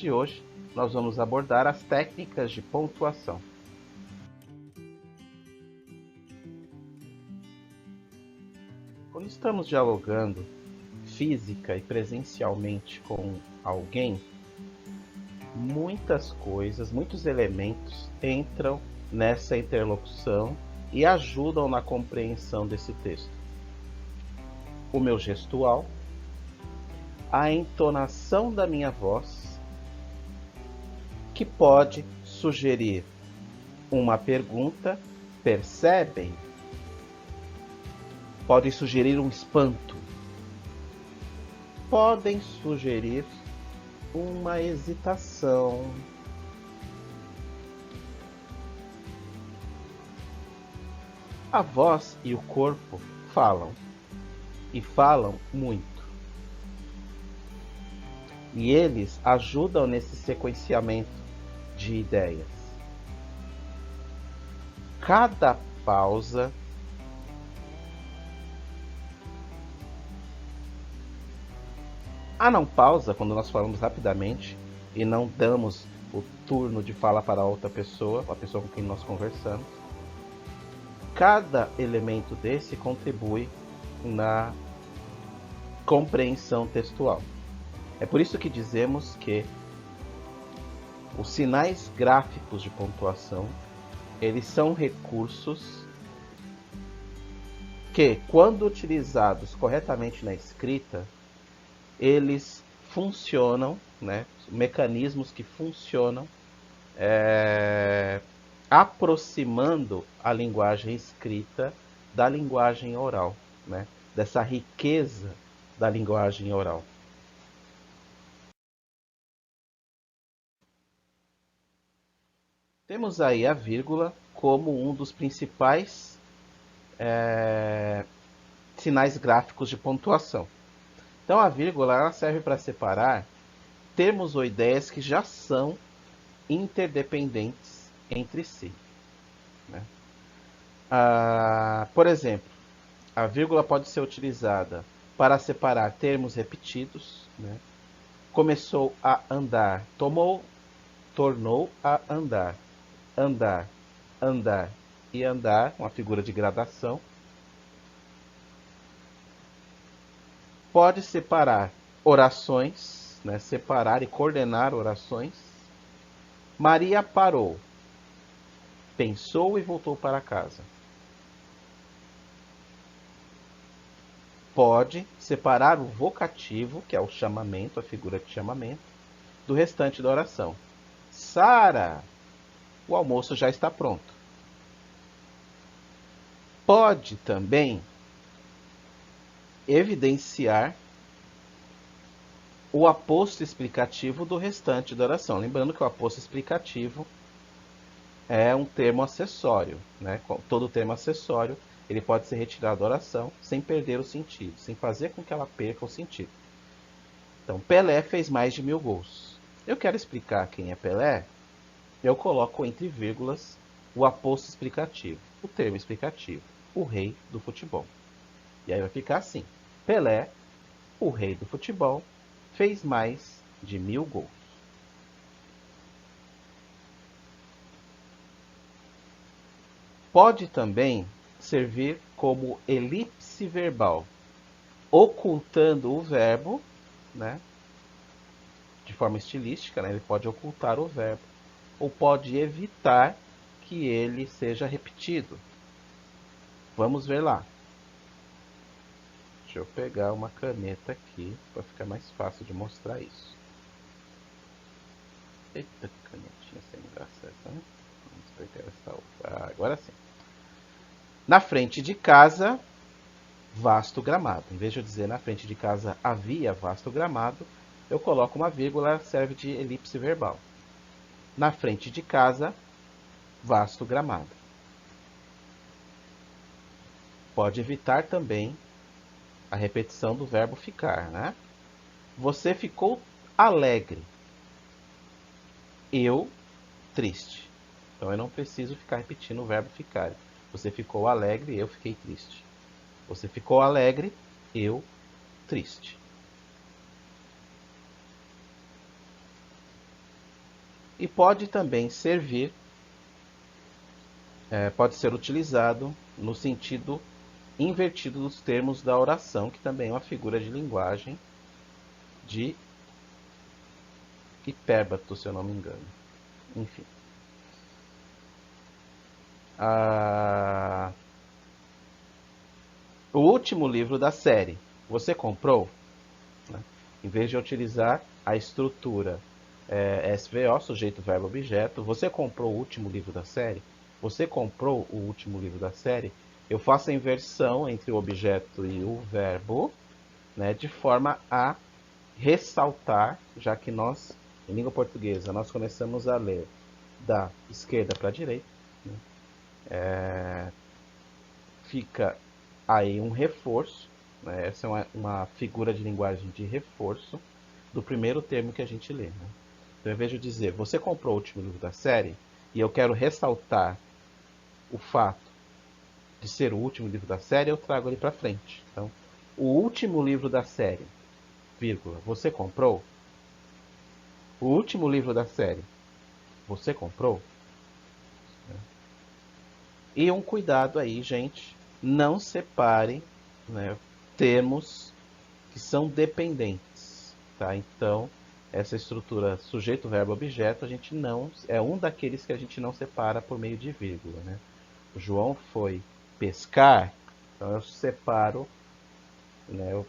de hoje nós vamos abordar as técnicas de pontuação. Quando estamos dialogando física e presencialmente com alguém, muitas coisas, muitos elementos entram nessa interlocução e ajudam na compreensão desse texto. O meu gestual, a entonação da minha voz, que pode sugerir uma pergunta, percebem? Podem sugerir um espanto, podem sugerir uma hesitação. A voz e o corpo falam, e falam muito. E eles ajudam nesse sequenciamento de ideias. Cada pausa a não pausa, quando nós falamos rapidamente e não damos o turno de fala para outra pessoa, a pessoa com quem nós conversamos, cada elemento desse contribui na compreensão textual. É por isso que dizemos que os sinais gráficos de pontuação, eles são recursos que, quando utilizados corretamente na escrita, eles funcionam, né? Mecanismos que funcionam aproximando a linguagem escrita da linguagem oral, né? Dessa riqueza da linguagem oral. Temos aí a vírgula como um dos principais sinais gráficos de pontuação. Então a vírgula ela serve para separar termos ou ideias que já são interdependentes entre si, né? Por exemplo, a vírgula pode ser utilizada para separar termos repetidos, né? Começou a andar, tomou, tornou a andar, andar, andar e andar, uma figura de gradação. Pode separar orações, né? Separar e coordenar orações. Maria parou, pensou e voltou para casa. Pode separar o vocativo, que é o chamamento, a figura de chamamento, do restante da oração. Sara, o almoço já está pronto. Pode também evidenciar o aposto explicativo do restante da oração. Lembrando que o aposto explicativo é um termo acessório, né? Todo termo acessório ele pode ser retirado da oração sem perder o sentido, sem fazer com que ela perca o sentido. Então, Pelé fez mais de 1000 gols. Eu quero explicar quem é Pelé, eu coloco entre vírgulas o aposto explicativo, o termo explicativo, o rei do futebol. E aí vai ficar assim: Pelé, o rei do futebol, fez mais de 1000 gols. Pode também servir como elipse verbal, ocultando o verbo, né? De forma estilística, né? Ele pode ocultar o verbo, ou pode evitar que ele seja repetido. Vamos ver lá. Deixa eu pegar uma caneta aqui para ficar mais fácil de mostrar isso. Eita, canetinha sem graça, né? Vamos pegar essa outra. Agora sim. Na frente de casa, vasto gramado. Em vez de eu dizer na frente de casa havia vasto gramado, eu coloco uma vírgula, serve de elipse verbal. Na frente de casa, vasto gramado. Pode evitar também a repetição do verbo ficar, né? Você ficou alegre. Eu, triste. Então eu não preciso ficar repetindo o verbo ficar. Você ficou alegre, eu fiquei triste. Você ficou alegre, eu, triste. e pode também servir, pode ser utilizado no sentido invertido dos termos da oração, que também é uma figura de linguagem de hipérbato, se eu não me engano. Enfim. O último livro da série, você comprou? Né? Em vez de utilizar a estrutura SVO, sujeito, verbo, objeto, você comprou o último livro da série? Você comprou o último livro da série? Eu faço a inversão entre o objeto e o verbo, né, de forma a ressaltar, já que nós, em língua portuguesa, nós começamos a ler da esquerda para a direita, né, fica aí um reforço, né, essa é uma figura de linguagem de reforço do primeiro termo que a gente lê. Né? Então, ao invés de dizer, você comprou o último livro da série, e eu quero ressaltar o fato de ser o último livro da série, eu trago ele para frente. Então, o último livro da série, vírgula, você comprou? O último livro da série, você comprou? E um cuidado aí, gente, não separe, né, termos que são dependentes, tá? Então, essa estrutura sujeito, verbo, objeto, a gente não é um daqueles que a gente não separa por meio de vírgula, né? O João foi pescar, então eu separo, né, eu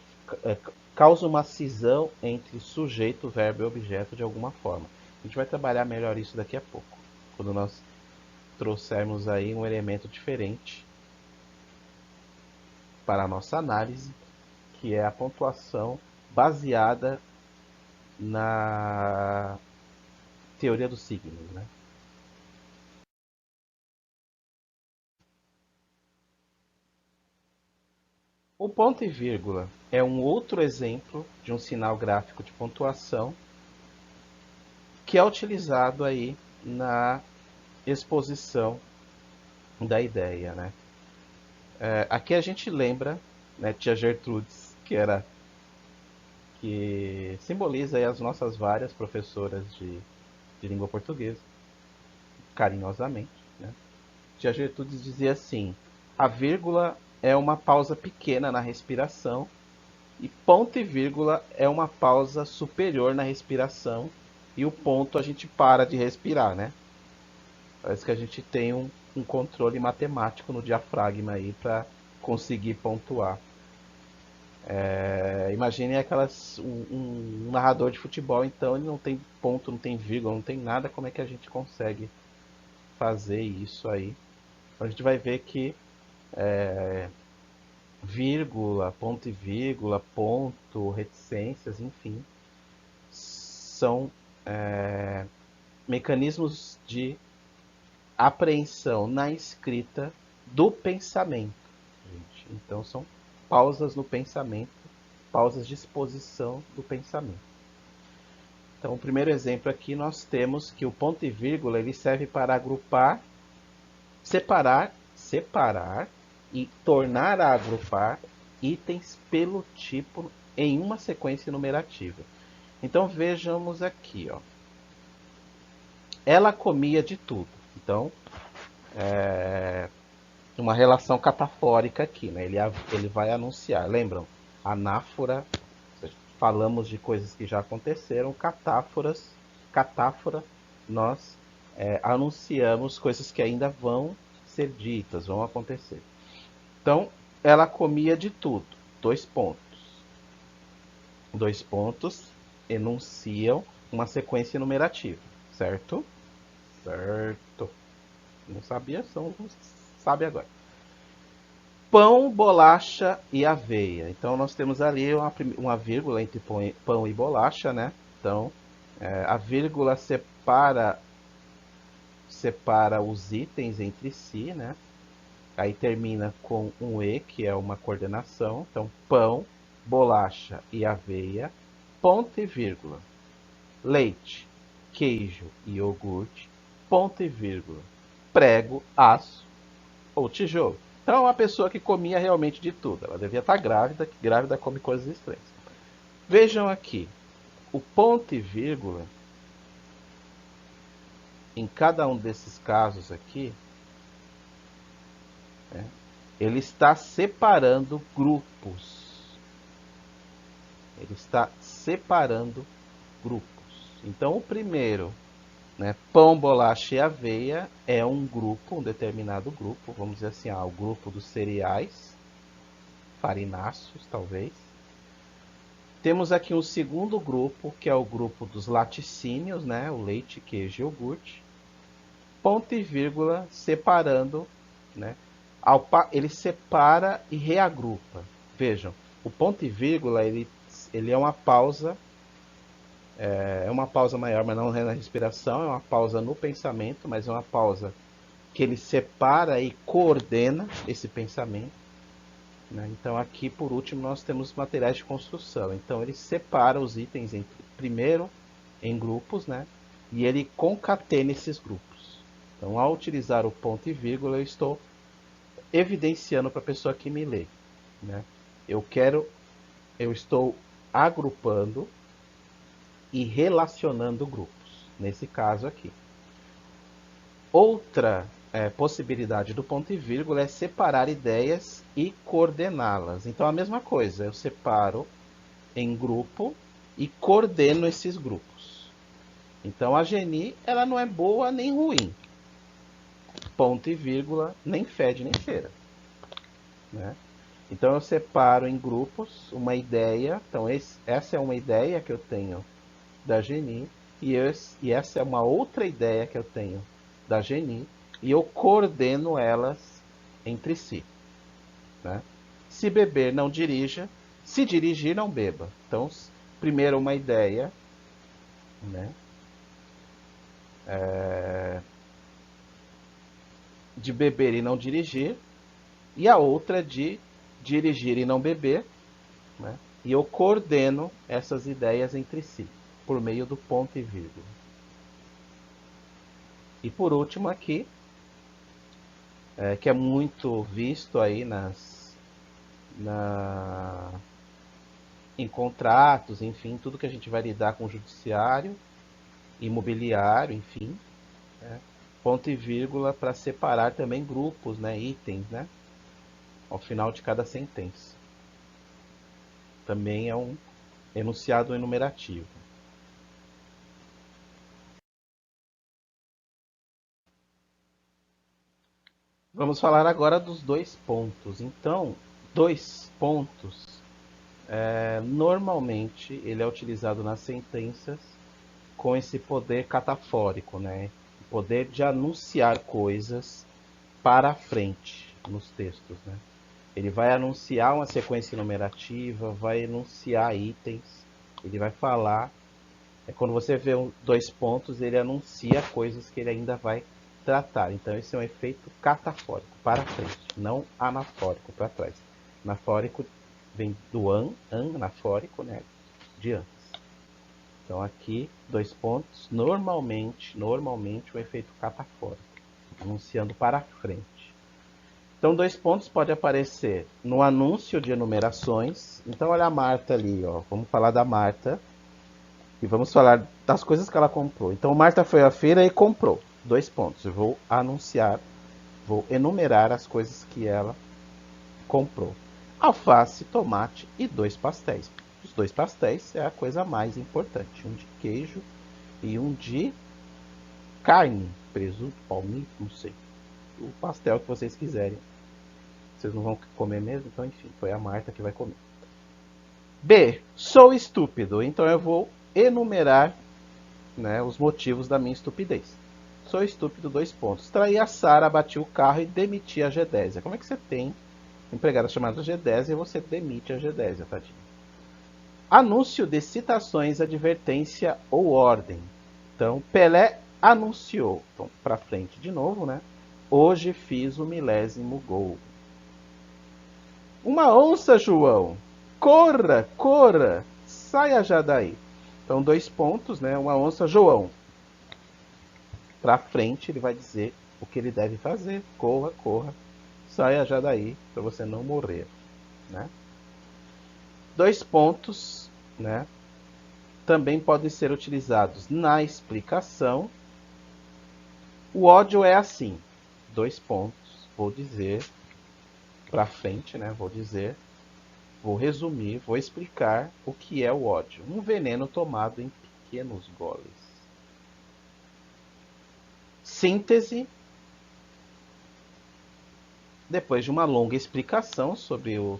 causo uma cisão entre sujeito, verbo e objeto de alguma forma. A gente vai trabalhar melhor isso daqui a pouco, quando nós trouxermos aí um elemento diferente para a nossa análise, que é a pontuação baseada na teoria dos signos, né? O ponto e vírgula é um outro exemplo de um sinal gráfico de pontuação que é utilizado aí na exposição da ideia, né? Aqui a gente lembra, né, tia Gertrudes, que simboliza aí as nossas várias professoras de língua portuguesa, carinhosamente, né? Tia Gertrudes dizia assim: a vírgula é uma pausa pequena na respiração e ponto e vírgula é uma pausa superior na respiração, e o ponto a gente para de respirar, né? Parece que a gente tem um controle matemático no diafragma aí para conseguir pontuar. Imagine um narrador de futebol, então ele não tem ponto, não tem vírgula, não tem nada. Como é que a gente consegue fazer isso aí? Então a gente vai ver que vírgula, ponto e vírgula, ponto, reticências, enfim, são mecanismos de apreensão na escrita do pensamento, gente. Então são pausas no pensamento, pausas de exposição do pensamento. Então, o primeiro exemplo aqui nós temos que o ponto e vírgula ele serve para agrupar, separar e tornar a agrupar itens pelo tipo em uma sequência numerativa. Então vejamos aqui, ó. Ela comia de tudo. Então, uma relação catafórica aqui, né? Ele vai anunciar. Lembram? Anáfora, falamos de coisas que já aconteceram. Catáfora, nós anunciamos coisas que ainda vão ser ditas, vão acontecer. Então, ela comia de tudo. 2 pontos. 2 pontos enunciam uma sequência numerativa, certo? Certo. Não sabia, sabe agora. Pão, bolacha e aveia. Então nós temos ali uma vírgula entre pão e bolacha, né? Então a vírgula separa os itens entre si, né? Aí termina com um E, que é uma coordenação. Então pão, bolacha e aveia, ponto e vírgula. Leite, queijo e iogurte, ponto e vírgula. Prego, aço ou tijolo. Então é uma pessoa que comia realmente de tudo. Ela devia estar grávida, que grávida come coisas estranhas. Vejam aqui, o ponto e vírgula em cada um desses casos aqui, né, ele está separando grupos. Ele está separando grupos. Então, o primeiro, né, pão, bolacha e aveia, é um grupo, um determinado grupo, vamos dizer assim, o grupo dos cereais, farináceos, talvez. Temos aqui um segundo grupo, que é o grupo dos laticínios, né, o leite, queijo e iogurte. Ponto e vírgula, separando, né, ele separa e reagrupa. Vejam, o ponto e vírgula, ele é uma pausa. É uma pausa maior, mas não é na respiração, é uma pausa no pensamento, mas é uma pausa que ele separa e coordena esse pensamento. Né? Então aqui, por último, nós temos materiais de construção. Então ele separa os itens primeiro em grupos, né? E ele concatena esses grupos. Então, ao utilizar o ponto e vírgula, eu estou evidenciando para a pessoa que me lê. Né? Eu estou agrupando e relacionando grupos, nesse caso aqui. Outra possibilidade do ponto e vírgula é separar ideias e coordená-las. Então a mesma coisa, eu separo em grupo e coordeno esses grupos. Então a Geni, ela não é boa nem ruim. Ponto e vírgula, nem fede nem cheira. Né? Então eu separo em grupos uma ideia. Então essa é uma ideia que eu tenho da Geni, e essa é uma outra ideia que eu tenho da Geni, e eu coordeno elas entre si. Né? Se beber, não dirija. Se dirigir, não beba. Então, primeiro uma ideia, né, de beber e não dirigir, e a outra de dirigir e não beber. Né? E eu coordeno essas ideias entre si, por meio do ponto e vírgula. E por último aqui, que é muito visto aí em contratos, enfim, tudo que a gente vai lidar com o judiciário, imobiliário, enfim, né? Ponto e vírgula para separar também grupos, né, itens, né, ao final de cada sentença. Também é um enunciado enumerativo. Vamos falar agora dos dois pontos. Então, dois pontos, normalmente ele é utilizado nas sentenças com esse poder catafórico, né? O poder de anunciar coisas para frente nos textos, né? Ele vai anunciar uma sequência enumerativa, vai enunciar itens, ele vai falar. Quando você vê dois pontos, ele anuncia coisas que ele ainda vai tratar. Então esse é um efeito catafórico, para frente, não anafórico, para trás. Anafórico vem do anafórico, né, de antes. Então aqui, dois pontos, normalmente o efeito catafórico, anunciando para frente. Então dois pontos pode aparecer no anúncio de enumerações. Então olha a Marta ali, ó. Vamos falar da Marta. E vamos falar das coisas que ela comprou. Então, Marta foi à feira e comprou. Dois pontos. Eu vou anunciar, vou enumerar as coisas que ela comprou. Alface, tomate e 2 pastéis. Os 2 pastéis é a coisa mais importante. Um de queijo e um de carne, presunto, palmito, não sei. O pastel que vocês quiserem. Vocês não vão comer mesmo? Então, enfim, foi a Marta que vai comer. B. Sou estúpido. Então eu vou enumerar, né, os motivos da minha estupidez. Sou estúpido, 2 pontos. Traí a Sara, bati o carro e demiti a Gedésia. Como é que você tem empregada chamada Gedésia e você demite a Gedésia, tadinho? Anúncio de citações, advertência ou ordem. Então, Pelé anunciou. Então, para frente de novo, né? Hoje fiz o 1000º gol. Uma onça, João. Corra, corra, saia já daí. Então, 2 pontos, né? Uma onça, João. Para frente, ele vai dizer o que ele deve fazer. Corra, corra, saia já daí, para você não morrer, né? 2 pontos, né? Também podem ser utilizados na explicação O ódio é assim, dois pontos, vou dizer para frente, né? Vou resumir, vou explicar o que é o ódio. Um veneno tomado em pequenos goles. Síntese. Depois de uma longa explicação sobre o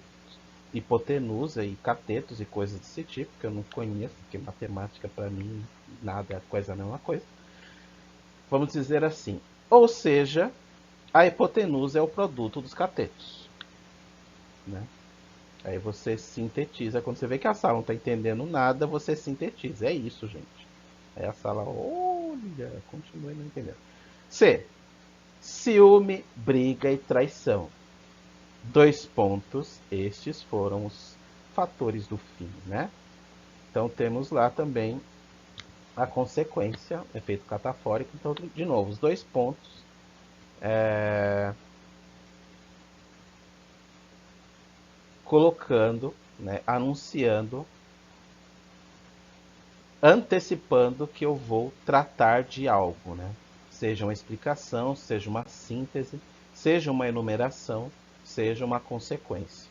hipotenusa e catetos e coisas desse tipo, que eu não conheço, porque matemática para mim nada é quase a mesma coisa. Vamos dizer assim. Ou seja, a hipotenusa é o produto dos catetos. Né? Aí você sintetiza. Quando você vê que a sala não está entendendo nada, você sintetiza. É isso, gente. Aí a sala, olha, continua não entendendo. C. Ciúme, briga e traição. Dois pontos. Estes foram os fatores do fim, né? Então temos lá também a consequência, efeito catafórico. Então, de novo, os dois pontos. Colocando, né, anunciando, antecipando que eu vou tratar de algo, né? Seja uma explicação, seja uma síntese, seja uma enumeração, seja uma consequência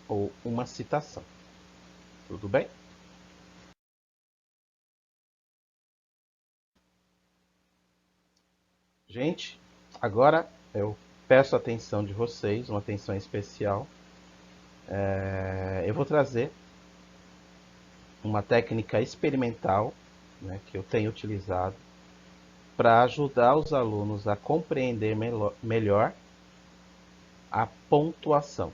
ou uma citação. Tudo bem? Gente, agora eu peço a atenção de vocês, uma atenção especial. Eu vou trazer uma técnica experimental, né, que eu tenho utilizado para ajudar os alunos a compreender melhor a pontuação.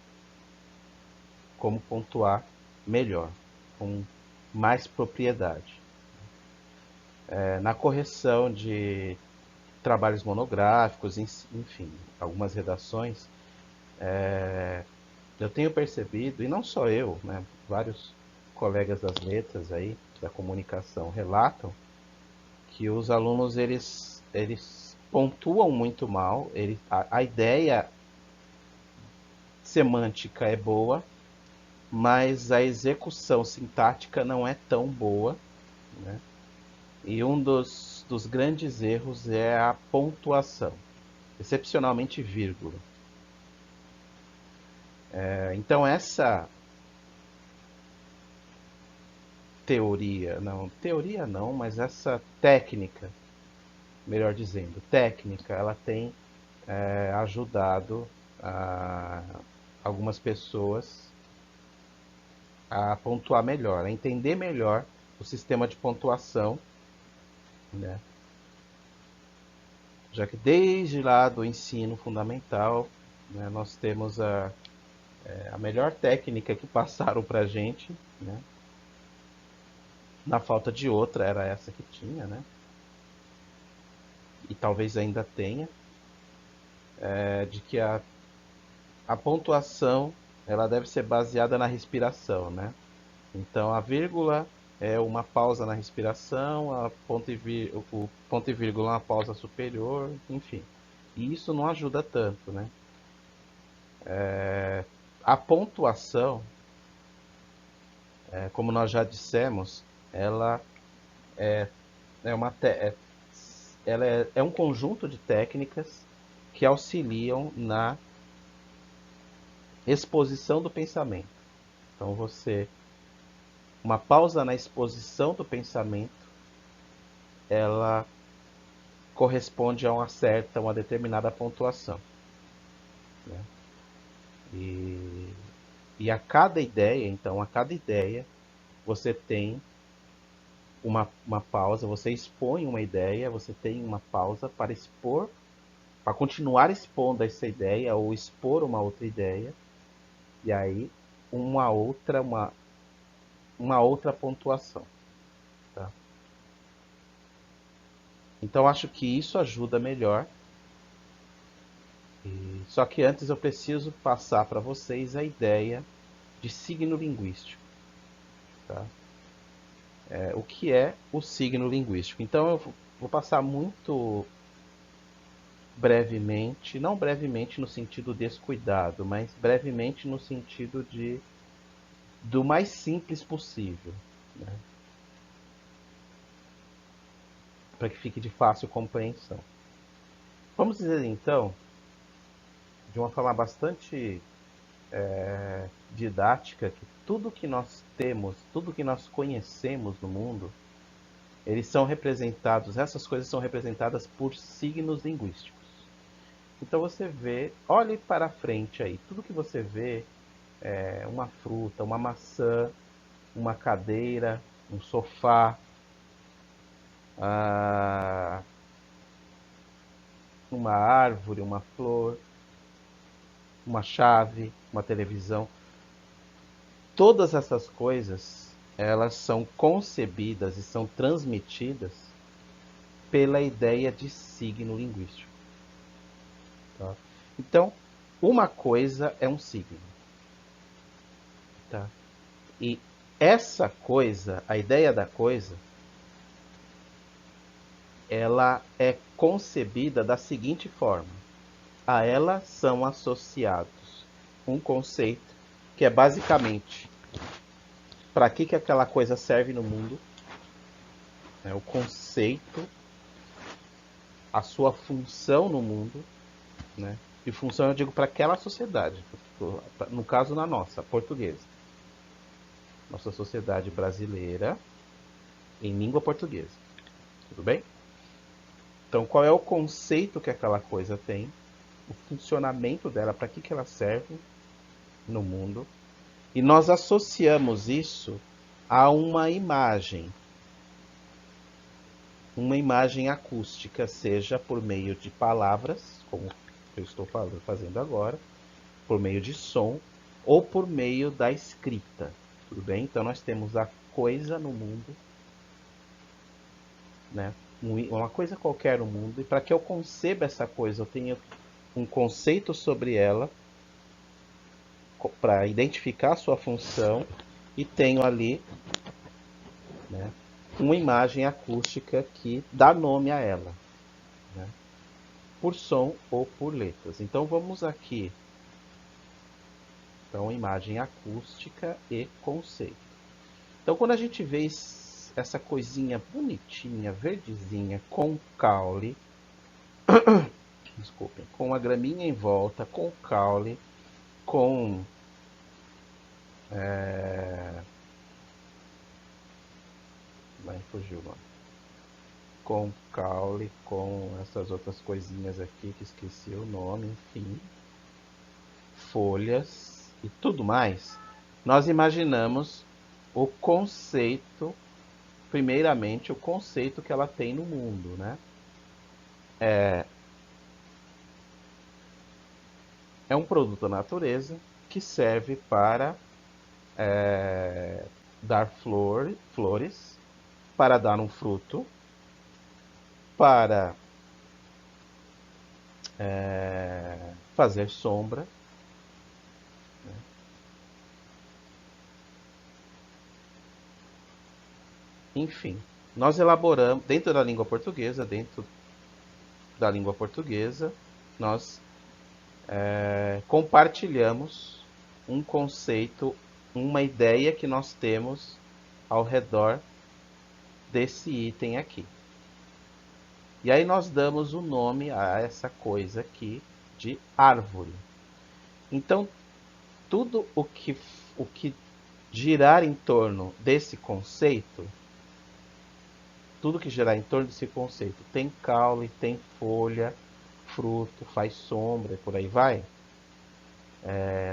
Como pontuar melhor, com mais propriedade. Na correção de trabalhos monográficos, enfim, algumas redações, eu tenho percebido, e não só eu, né, vários colegas das letras aí, da comunicação, relatam que os alunos eles pontuam muito mal, a ideia semântica é boa, mas a execução sintática não é tão boa, né? E um dos grandes erros é a pontuação, excepcionalmente vírgula. Então essa teoria não, mas essa técnica, melhor dizendo, técnica, ela tem ajudado algumas pessoas a pontuar melhor, a entender melhor o sistema de pontuação, né? Já que desde lá do ensino fundamental, né, nós temos a melhor técnica que passaram para a gente, né? Na falta de outra, era essa que tinha, né? E talvez ainda tenha, de que a pontuação ela deve ser baseada na respiração, né? Então a vírgula é uma pausa na respiração, o ponto e vírgula é uma pausa superior, enfim. E isso não ajuda tanto, né? A pontuação, como nós já dissemos, ela é uma ela é um conjunto de técnicas que auxiliam na exposição do pensamento. Então uma pausa na exposição do pensamento, ela corresponde a uma determinada pontuação, né? E a cada ideia, então, a cada ideia, você tem uma pausa, você expõe uma ideia, você tem uma pausa para expor, para continuar expondo essa ideia ou expor uma outra ideia, e aí uma outra pontuação. Tá? Então acho que isso ajuda melhor. Só que antes eu preciso passar para vocês a ideia de signo linguístico. Tá? O que é o signo linguístico? Então eu vou passar muito brevemente, não brevemente no sentido descuidado, mas brevemente no sentido do mais simples possível, né? Para que fique de fácil compreensão. Vamos dizer então, de uma forma bastante didática, que tudo que nós temos, tudo que nós conhecemos no mundo, eles são representados, essas coisas são representadas por signos linguísticos. Então você vê, olhe para frente aí, tudo que você vê é uma fruta, uma maçã, uma cadeira, um sofá, ah, uma árvore, uma flor, uma chave, uma televisão. Todas essas coisas, elas são concebidas e são transmitidas pela ideia de signo linguístico. Tá? Então, uma coisa é um signo. Tá? E essa coisa, a ideia da coisa, ela é concebida da seguinte forma: a ela são associados um conceito que é basicamente para que aquela coisa serve no mundo, né? O conceito, a sua função no mundo, né? E função eu digo para aquela sociedade, no caso na nossa, portuguesa. Nossa sociedade brasileira em língua portuguesa. Tudo bem? Então, qual é o conceito que aquela coisa tem, o funcionamento dela, para que ela serve no mundo, e nós associamos isso a uma imagem acústica, seja por meio de palavras, como eu estou fazendo agora, por meio de som, ou por meio da escrita. Tudo bem? Então nós temos a coisa no mundo, né? Uma coisa qualquer no mundo, e para que eu conceba essa coisa, eu tenho um conceito sobre ela, para identificar a sua função, e tenho ali, né, uma imagem acústica que dá nome a ela, né, por som ou por letras. Então vamos aqui. Então, imagem acústica e conceito. Então, quando a gente vê essa coisinha bonitinha, verdezinha, com caule, desculpem, com a graminha em volta, com caule, com vai fugir o nome. Com caule, com essas outras coisinhas aqui que esqueci o nome, enfim, folhas e tudo mais, nós imaginamos o conceito, primeiramente o conceito que ela tem no mundo, né? É um produto da natureza que serve para dar flores, para dar um fruto, para fazer sombra. Enfim, nós elaboramos, dentro da língua portuguesa, nós compartilhamos um conceito, uma ideia que nós temos ao redor desse item aqui. E aí nós damos o nome a essa coisa aqui de árvore. Então, tudo o que girar em torno desse conceito, tudo que girar em torno desse conceito tem caule, tem folha, fruto, faz sombra e por aí vai,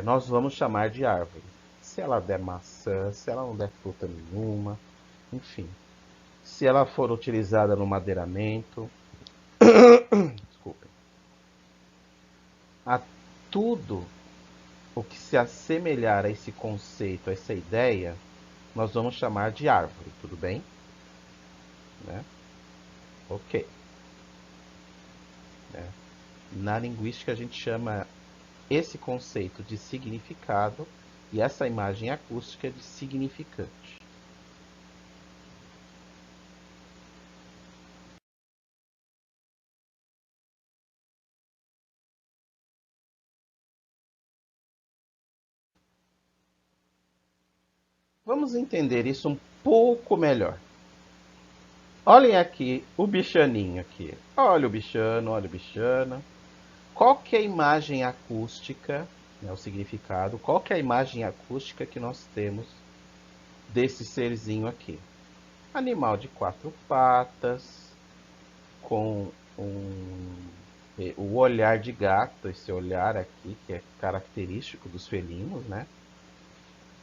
nós vamos chamar de árvore. Se ela der maçã, se ela não der fruta nenhuma, enfim. Se ela for utilizada no madeiramento, desculpem, a tudo o que se assemelhar a esse conceito, a essa ideia, nós vamos chamar de árvore, tudo bem? Né? Ok. Né? Na linguística a gente chama esse conceito de significado e essa imagem acústica de significante. Vamos entender isso um pouco melhor. Olhem aqui o bichaninho aqui. Olha o bichano, olha o bichana. Qual que é a imagem acústica, né, o significado? Qual que é a imagem acústica que nós temos desse serzinho aqui? Animal de quatro patas, com o olhar de gato, esse olhar aqui que é característico dos felinos, né?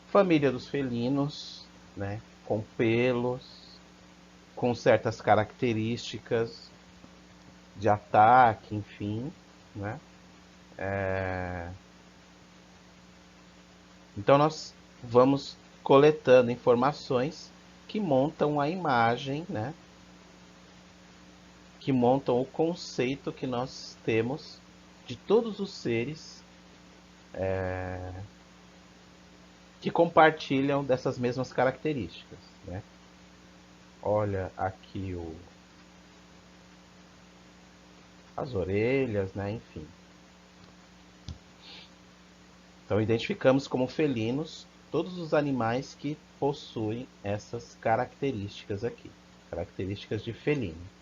Família dos felinos, né? Com pelos, com certas características de ataque, enfim, né? Então nós vamos coletando informações que montam a imagem, né? Que montam o conceito que nós temos de todos os seres que compartilham dessas mesmas características, né? Olha aqui as orelhas, né? Enfim. Então identificamos como felinos todos os animais que possuem essas características aqui, características de felino.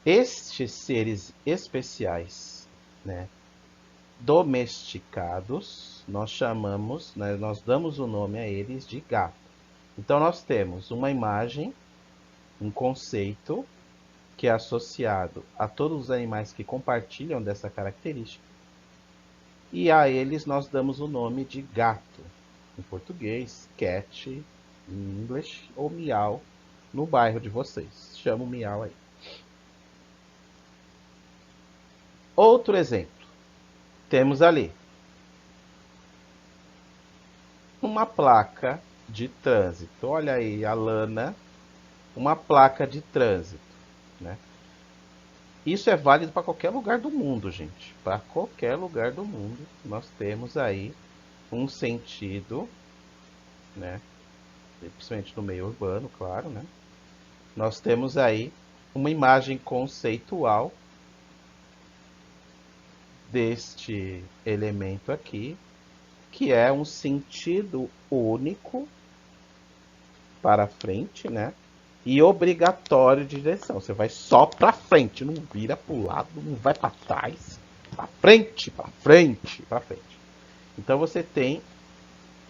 Estes seres especiais, né, domesticados, nós chamamos, né, nós damos o nome a eles de gato. Então nós temos uma imagem, um conceito que é associado a todos os animais que compartilham dessa característica. E a eles nós damos o nome de gato, em português, cat, em inglês, ou miau, no bairro de vocês. Chama o miau aí. Outro exemplo. Temos ali uma placa de trânsito. Olha aí a Lana, uma placa de trânsito, né? Isso é válido para qualquer lugar do mundo, gente. Para qualquer lugar do mundo, nós temos aí um sentido, né? Principalmente no meio urbano, claro, né? Nós temos aí uma imagem conceitual deste elemento aqui, que é um sentido único para frente, né? E obrigatório de direção. Você vai só para frente, não vira para o lado, não vai para trás, para frente, para frente, para frente. Então você tem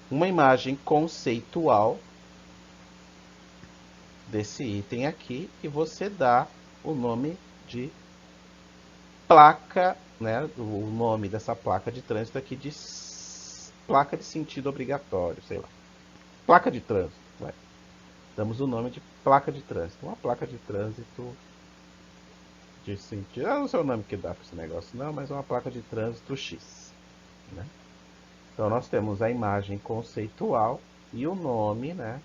uma imagem conceitual desse item aqui e você dá o nome de placa, né? O nome dessa placa de trânsito aqui de placa de sentido obrigatório, sei lá. Placa de trânsito, vai. Damos o nome de placa de trânsito. Uma placa de trânsito de sentido. Eu não sei o nome que dá para esse negócio, não, mas é uma placa de trânsito X, né? Então nós temos a imagem conceitual e o nome, né?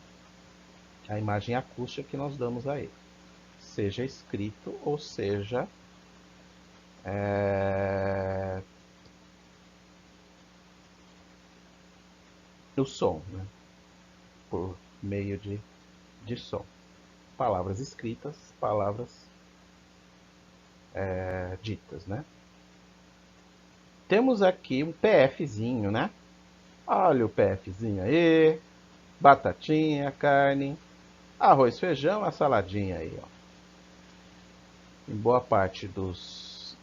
A imagem acústica que nós damos a ele. Seja escrito ou seja o som, né? Por meio de som. Palavras escritas, palavras ditas, né? Temos aqui um PFzinho, né? Olha o PFzinho aí, batatinha, carne, arroz, feijão, a saladinha aí, ó. Em boa parte dos...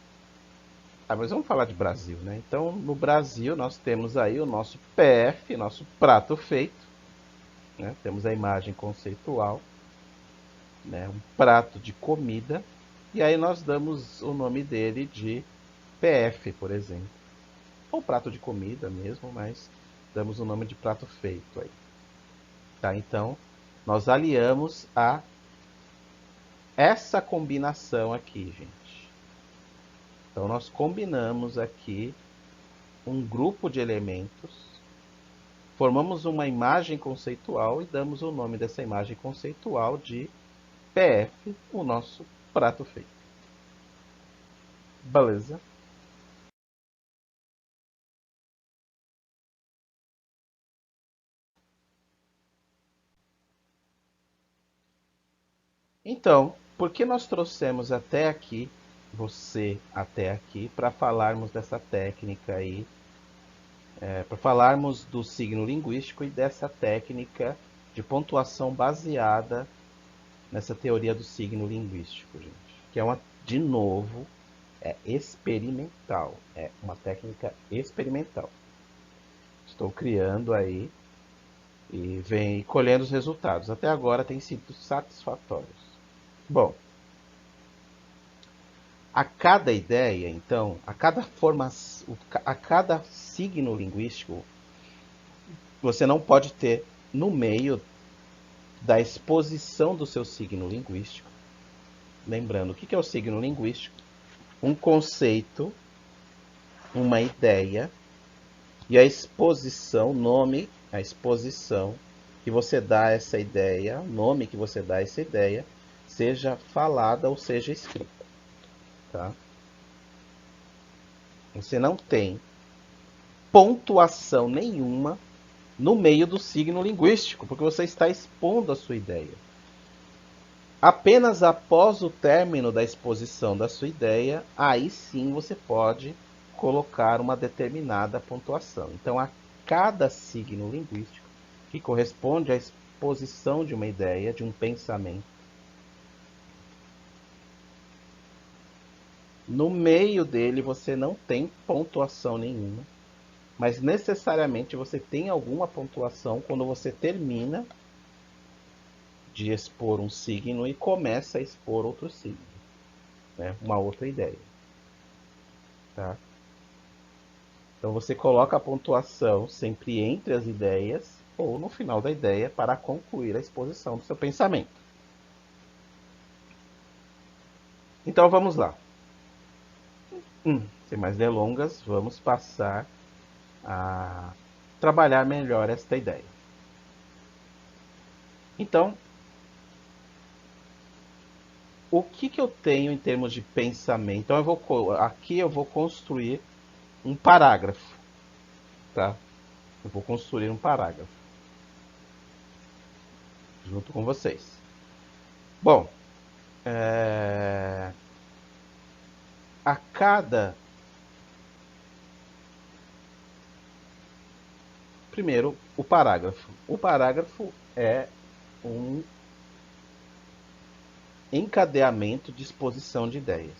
mas vamos falar de Brasil, né? Então, no Brasil, nós temos aí o nosso PF, nosso prato feito, né? Temos a imagem conceitual, né? Um prato de comida, e aí nós damos o nome dele de PF, por exemplo. Ou prato de comida mesmo, mas damos o nome de prato feito aí. Tá? Então, nós aliamos a essa combinação aqui, gente. Então, nós combinamos aqui um grupo de elementos, formamos uma imagem conceitual e damos o nome dessa imagem conceitual de PF, o nosso prato feito. Beleza? Então, por que nós trouxemos até aqui, você até aqui, para falarmos dessa técnica aí, para falarmos do signo linguístico e dessa técnica de pontuação baseada nessa teoria do signo linguístico, gente. Que é de novo, é experimental. É uma técnica experimental. Estou criando aí e vem colhendo os resultados. Até agora tem sido satisfatórios. Bom, a cada ideia, então, a cada signo linguístico, você não pode ter no meio da exposição do seu signo linguístico. Lembrando, o que é o signo linguístico? Um conceito, uma ideia e a exposição, nome, a exposição que você dá a essa ideia, o nome que você dá a essa ideia, seja falada ou seja escrita. Tá? Você não tem pontuação nenhuma no meio do signo linguístico, porque você está expondo a sua ideia. Apenas após o término da exposição da sua ideia, aí sim você pode colocar uma determinada pontuação. Então, a cada signo linguístico, que corresponde à exposição de uma ideia, de um pensamento, no meio dele você não tem pontuação nenhuma, mas necessariamente você tem alguma pontuação quando você termina de expor um signo e começa a expor outro signo, né? Uma outra ideia. Tá? Então você coloca a pontuação sempre entre as ideias ou no final da ideia para concluir a exposição do seu pensamento. Então vamos lá. Sem mais delongas, vamos passar a trabalhar melhor esta ideia. Então, o que eu tenho em termos de pensamento? Então aqui eu vou construir um parágrafo, tá? Eu vou construir um parágrafo junto com vocês. Bom, a cada... Primeiro, o parágrafo. O parágrafo é um encadeamento de exposição de ideias,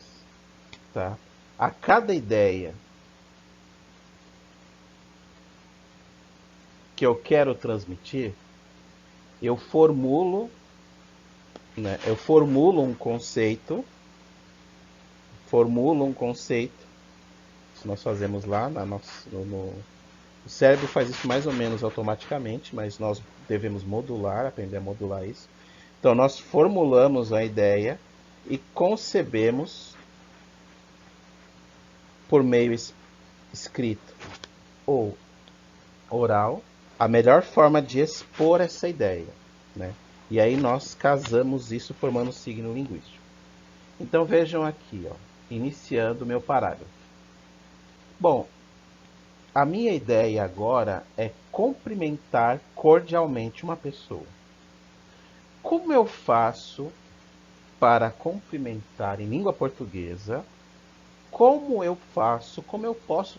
tá? A cada ideia que eu quero transmitir, eu formulo um conceito. Isso nós fazemos lá o cérebro faz isso mais ou menos automaticamente, mas nós devemos aprender a modular isso. Então nós formulamos a ideia e concebemos por meio escrito ou oral a melhor forma de expor essa ideia, né? E aí nós casamos isso formando um signo linguístico. Então vejam aqui, ó, iniciando o meu parágrafo. Bom, a minha ideia agora é cumprimentar cordialmente uma pessoa. Como eu faço para cumprimentar em língua portuguesa? Como eu posso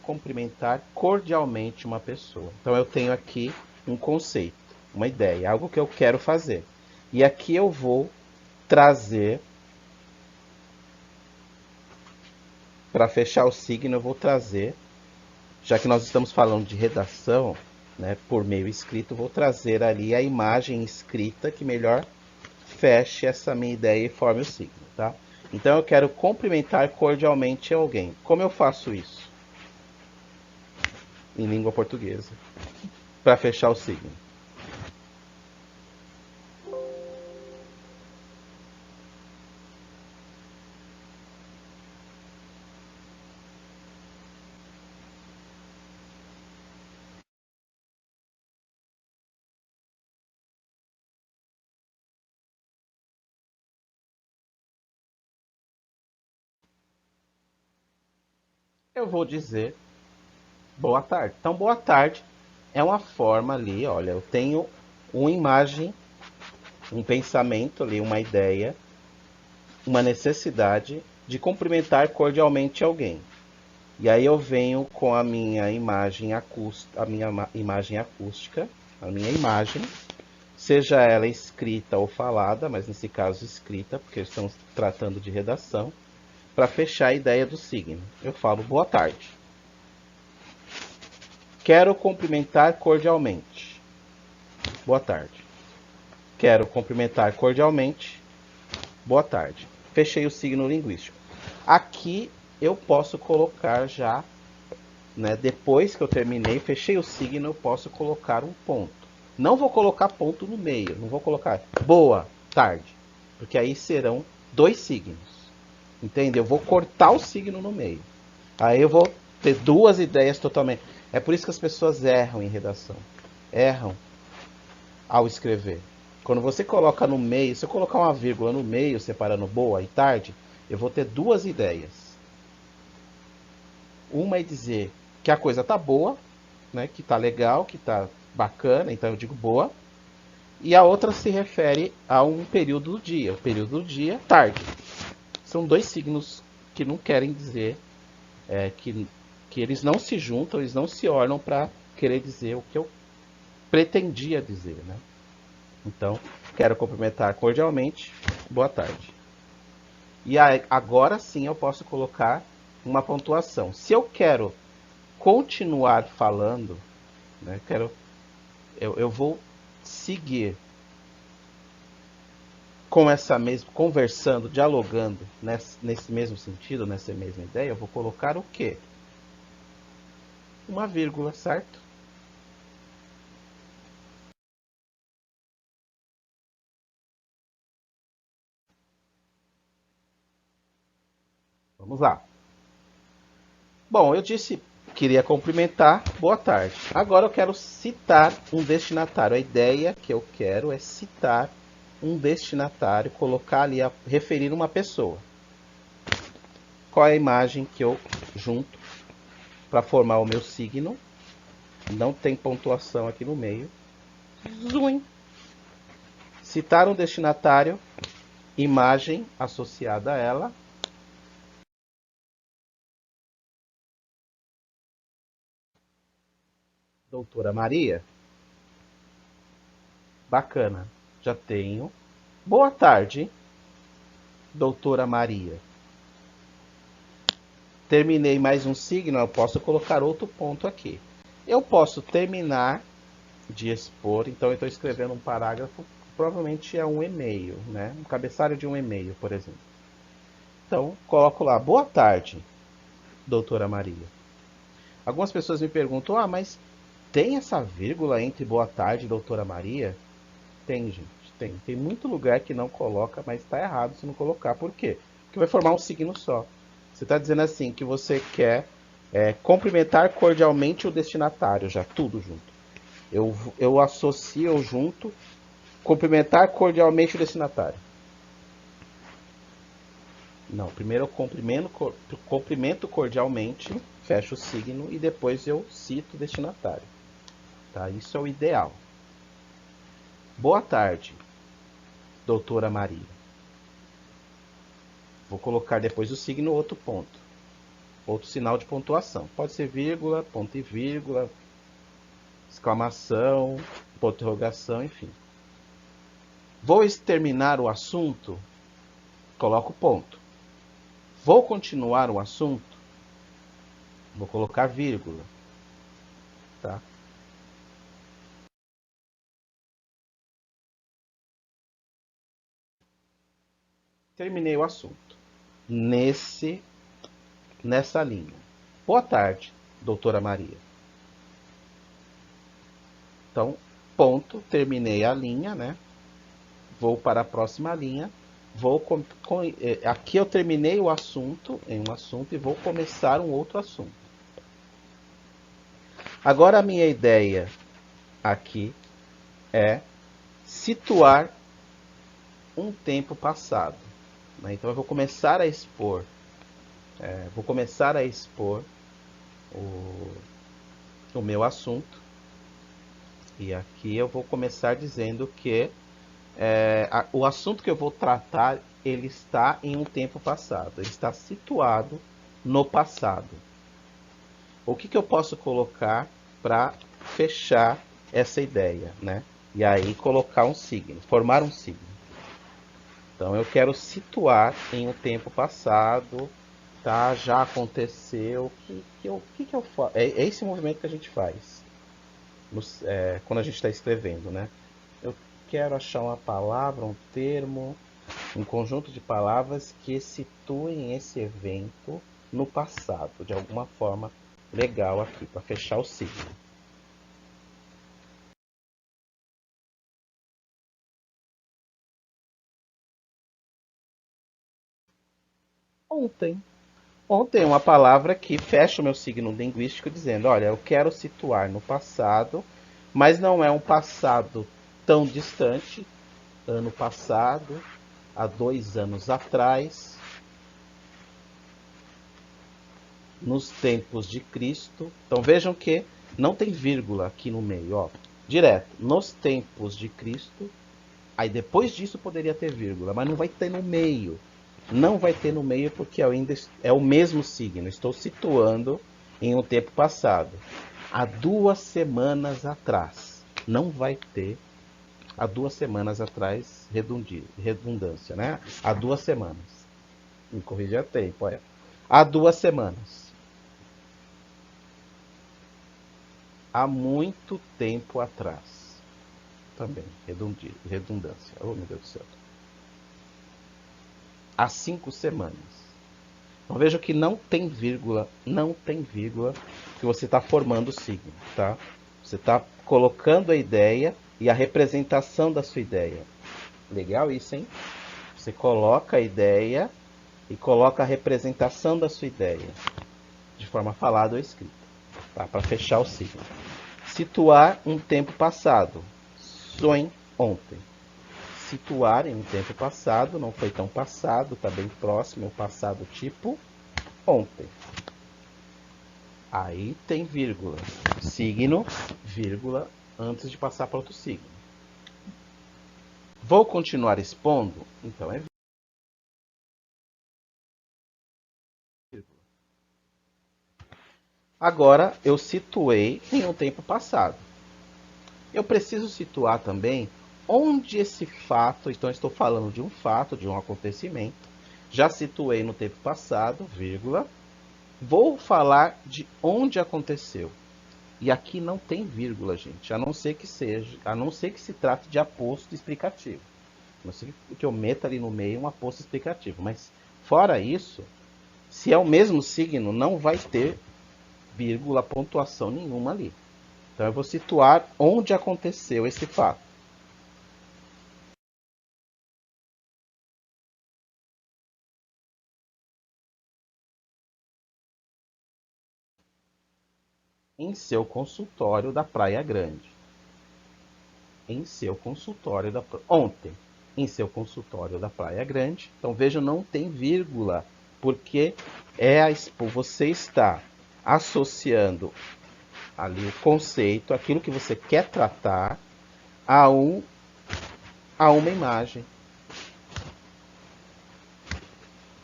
cumprimentar cordialmente uma pessoa? Então eu tenho aqui um conceito, uma ideia, algo que eu quero fazer. E aqui eu vou trazer, para fechar o signo, eu vou trazer, já que nós estamos falando de redação, né, por meio escrito, vou trazer ali a imagem escrita que melhor feche essa minha ideia e forme o signo, tá? Então eu quero cumprimentar cordialmente alguém. Como eu faço isso? Em língua portuguesa, para fechar o signo. Eu vou dizer boa tarde. Então, boa tarde é uma forma ali, olha, eu tenho uma imagem, um pensamento ali, uma ideia, uma necessidade de cumprimentar cordialmente alguém. E aí eu venho com a minha imagem acústica, a minha imagem, seja ela escrita ou falada, mas nesse caso escrita, porque estamos tratando de redação, para fechar a ideia do signo. Eu falo boa tarde. Quero cumprimentar cordialmente. Boa tarde. Quero cumprimentar cordialmente. Boa tarde. Fechei o signo linguístico. Aqui eu posso colocar já, né, depois que eu terminei, fechei o signo, eu posso colocar um ponto. Não vou colocar ponto no meio, não vou colocar boa tarde, porque aí serão dois signos. Entende? Eu vou cortar o signo no meio. Aí eu vou ter duas ideias totalmente. É por isso que as pessoas erram em redação. Erram ao escrever. Quando você coloca no meio, se eu colocar uma vírgula no meio, separando boa e tarde, eu vou ter duas ideias. Uma é dizer que a coisa tá boa, né, que tá legal, que tá bacana, então eu digo boa. E a outra se refere a um período do dia. O período do dia, tarde. São dois signos que não querem dizer, que eles não se juntam, eles não se ornam para querer dizer o que eu pretendia dizer, né? Então, quero cumprimentar cordialmente, boa tarde. E agora sim eu posso colocar uma pontuação. Se eu quero continuar falando, né, eu vou seguir com essa mesma, conversando, dialogando nesse mesmo sentido, nessa mesma ideia, eu vou colocar o quê? Uma vírgula, certo? Vamos lá. Bom, eu disse que queria cumprimentar, boa tarde. Agora eu quero citar um destinatário. A ideia que eu quero é citar um destinatário, colocar ali, referir uma pessoa. Qual é a imagem que eu junto para formar o meu signo? Não tem pontuação aqui no meio. Zoom. Citar um destinatário, imagem associada a ela. Doutora Maria. Bacana. Já tenho. Boa tarde, doutora Maria. Terminei mais um signo, eu posso colocar outro ponto aqui. Eu posso terminar de expor, então eu estou escrevendo um parágrafo, provavelmente é um e-mail, né? Um cabeçalho de um e-mail, por exemplo. Então, coloco lá, boa tarde, doutora Maria. Algumas pessoas me perguntam, mas tem essa vírgula entre boa tarde e doutora Maria? Tem, gente, tem. Tem muito lugar que não coloca, mas está errado se não colocar. Por quê? Porque vai formar um signo só. Você está dizendo assim que você quer cumprimentar cordialmente o destinatário, já tudo junto. Eu associo junto cumprimentar cordialmente o destinatário. Não, primeiro eu cumprimento cordialmente, fecho o signo e depois eu cito o destinatário. Tá? Isso é o ideal. Boa tarde, doutora Maria. Vou colocar depois o signo outro ponto. Outro sinal de pontuação. Pode ser vírgula, ponto e vírgula, exclamação, ponto de interrogação, enfim. Vou exterminar o assunto, coloco ponto. Vou continuar o assunto, vou colocar vírgula. Tá? Terminei o assunto. Nessa linha. Boa tarde, doutora Maria. Então, ponto, terminei a linha, né? Vou para a próxima linha. Aqui eu terminei o assunto em um assunto e vou começar um outro assunto. Agora a minha ideia aqui é situar um tempo passado. Né? Então eu vou começar a expor, o meu assunto. E aqui eu vou começar dizendo que o assunto que eu vou tratar, ele está em um tempo passado. Ele está situado no passado. O que eu posso colocar para fechar essa ideia, né? E aí colocar um signo, formar um signo. Então eu quero situar em um tempo passado, tá? Já aconteceu. O que eu faço? É esse movimento que a gente faz quando a gente está escrevendo, né? Eu quero achar uma palavra, um termo, um conjunto de palavras que situem esse evento no passado, de alguma forma legal aqui, para fechar o ciclo. Ontem. Ontem, uma palavra que fecha o meu signo linguístico dizendo, olha, eu quero situar no passado, mas não é um passado tão distante, ano passado, há 2 anos atrás, nos tempos de Cristo. Então vejam que não tem vírgula aqui no meio, ó. Direto, nos tempos de Cristo. Aí depois disso poderia ter vírgula, mas não vai ter no meio. Não vai ter no meio porque ainda é o mesmo signo. Estou situando em um tempo passado. Há 2 semanas atrás. Não vai ter há 2 semanas atrás redundância, né? Há 2 semanas. Me corrigir a tempo, é. Há 2 semanas. Há muito tempo atrás. Também, redundância. Oh, meu Deus do céu. Há 5 semanas. Então veja que não tem vírgula, que você está formando o signo, tá? Você está colocando a ideia e a representação da sua ideia. Legal isso, hein? Você coloca a ideia e coloca a representação da sua ideia, de forma falada ou escrita, tá? Para fechar o signo. Situar um tempo passado. Sonhe ontem. Situar em um tempo passado, não foi tão passado, está bem próximo, é o passado tipo ontem. Aí tem vírgula, signo, vírgula, antes de passar para outro signo. Vou continuar expondo? Então é vírgula. Agora eu situei em um tempo passado. Eu preciso situar também onde esse fato, então estou falando de um fato, de um acontecimento, já situei no tempo passado, vírgula, vou falar de onde aconteceu. E aqui não tem vírgula, gente, a não ser que se trate de aposto explicativo. A não ser que eu meta ali no meio um aposto explicativo, mas fora isso, se é o mesmo signo, não vai ter vírgula, pontuação nenhuma ali. Então eu vou situar onde aconteceu esse fato. Em seu consultório da Praia Grande. Em seu consultório da ontem. Em seu consultório da Praia Grande. Então veja, não tem vírgula, porque você está associando ali o conceito, aquilo que você quer tratar, a uma imagem.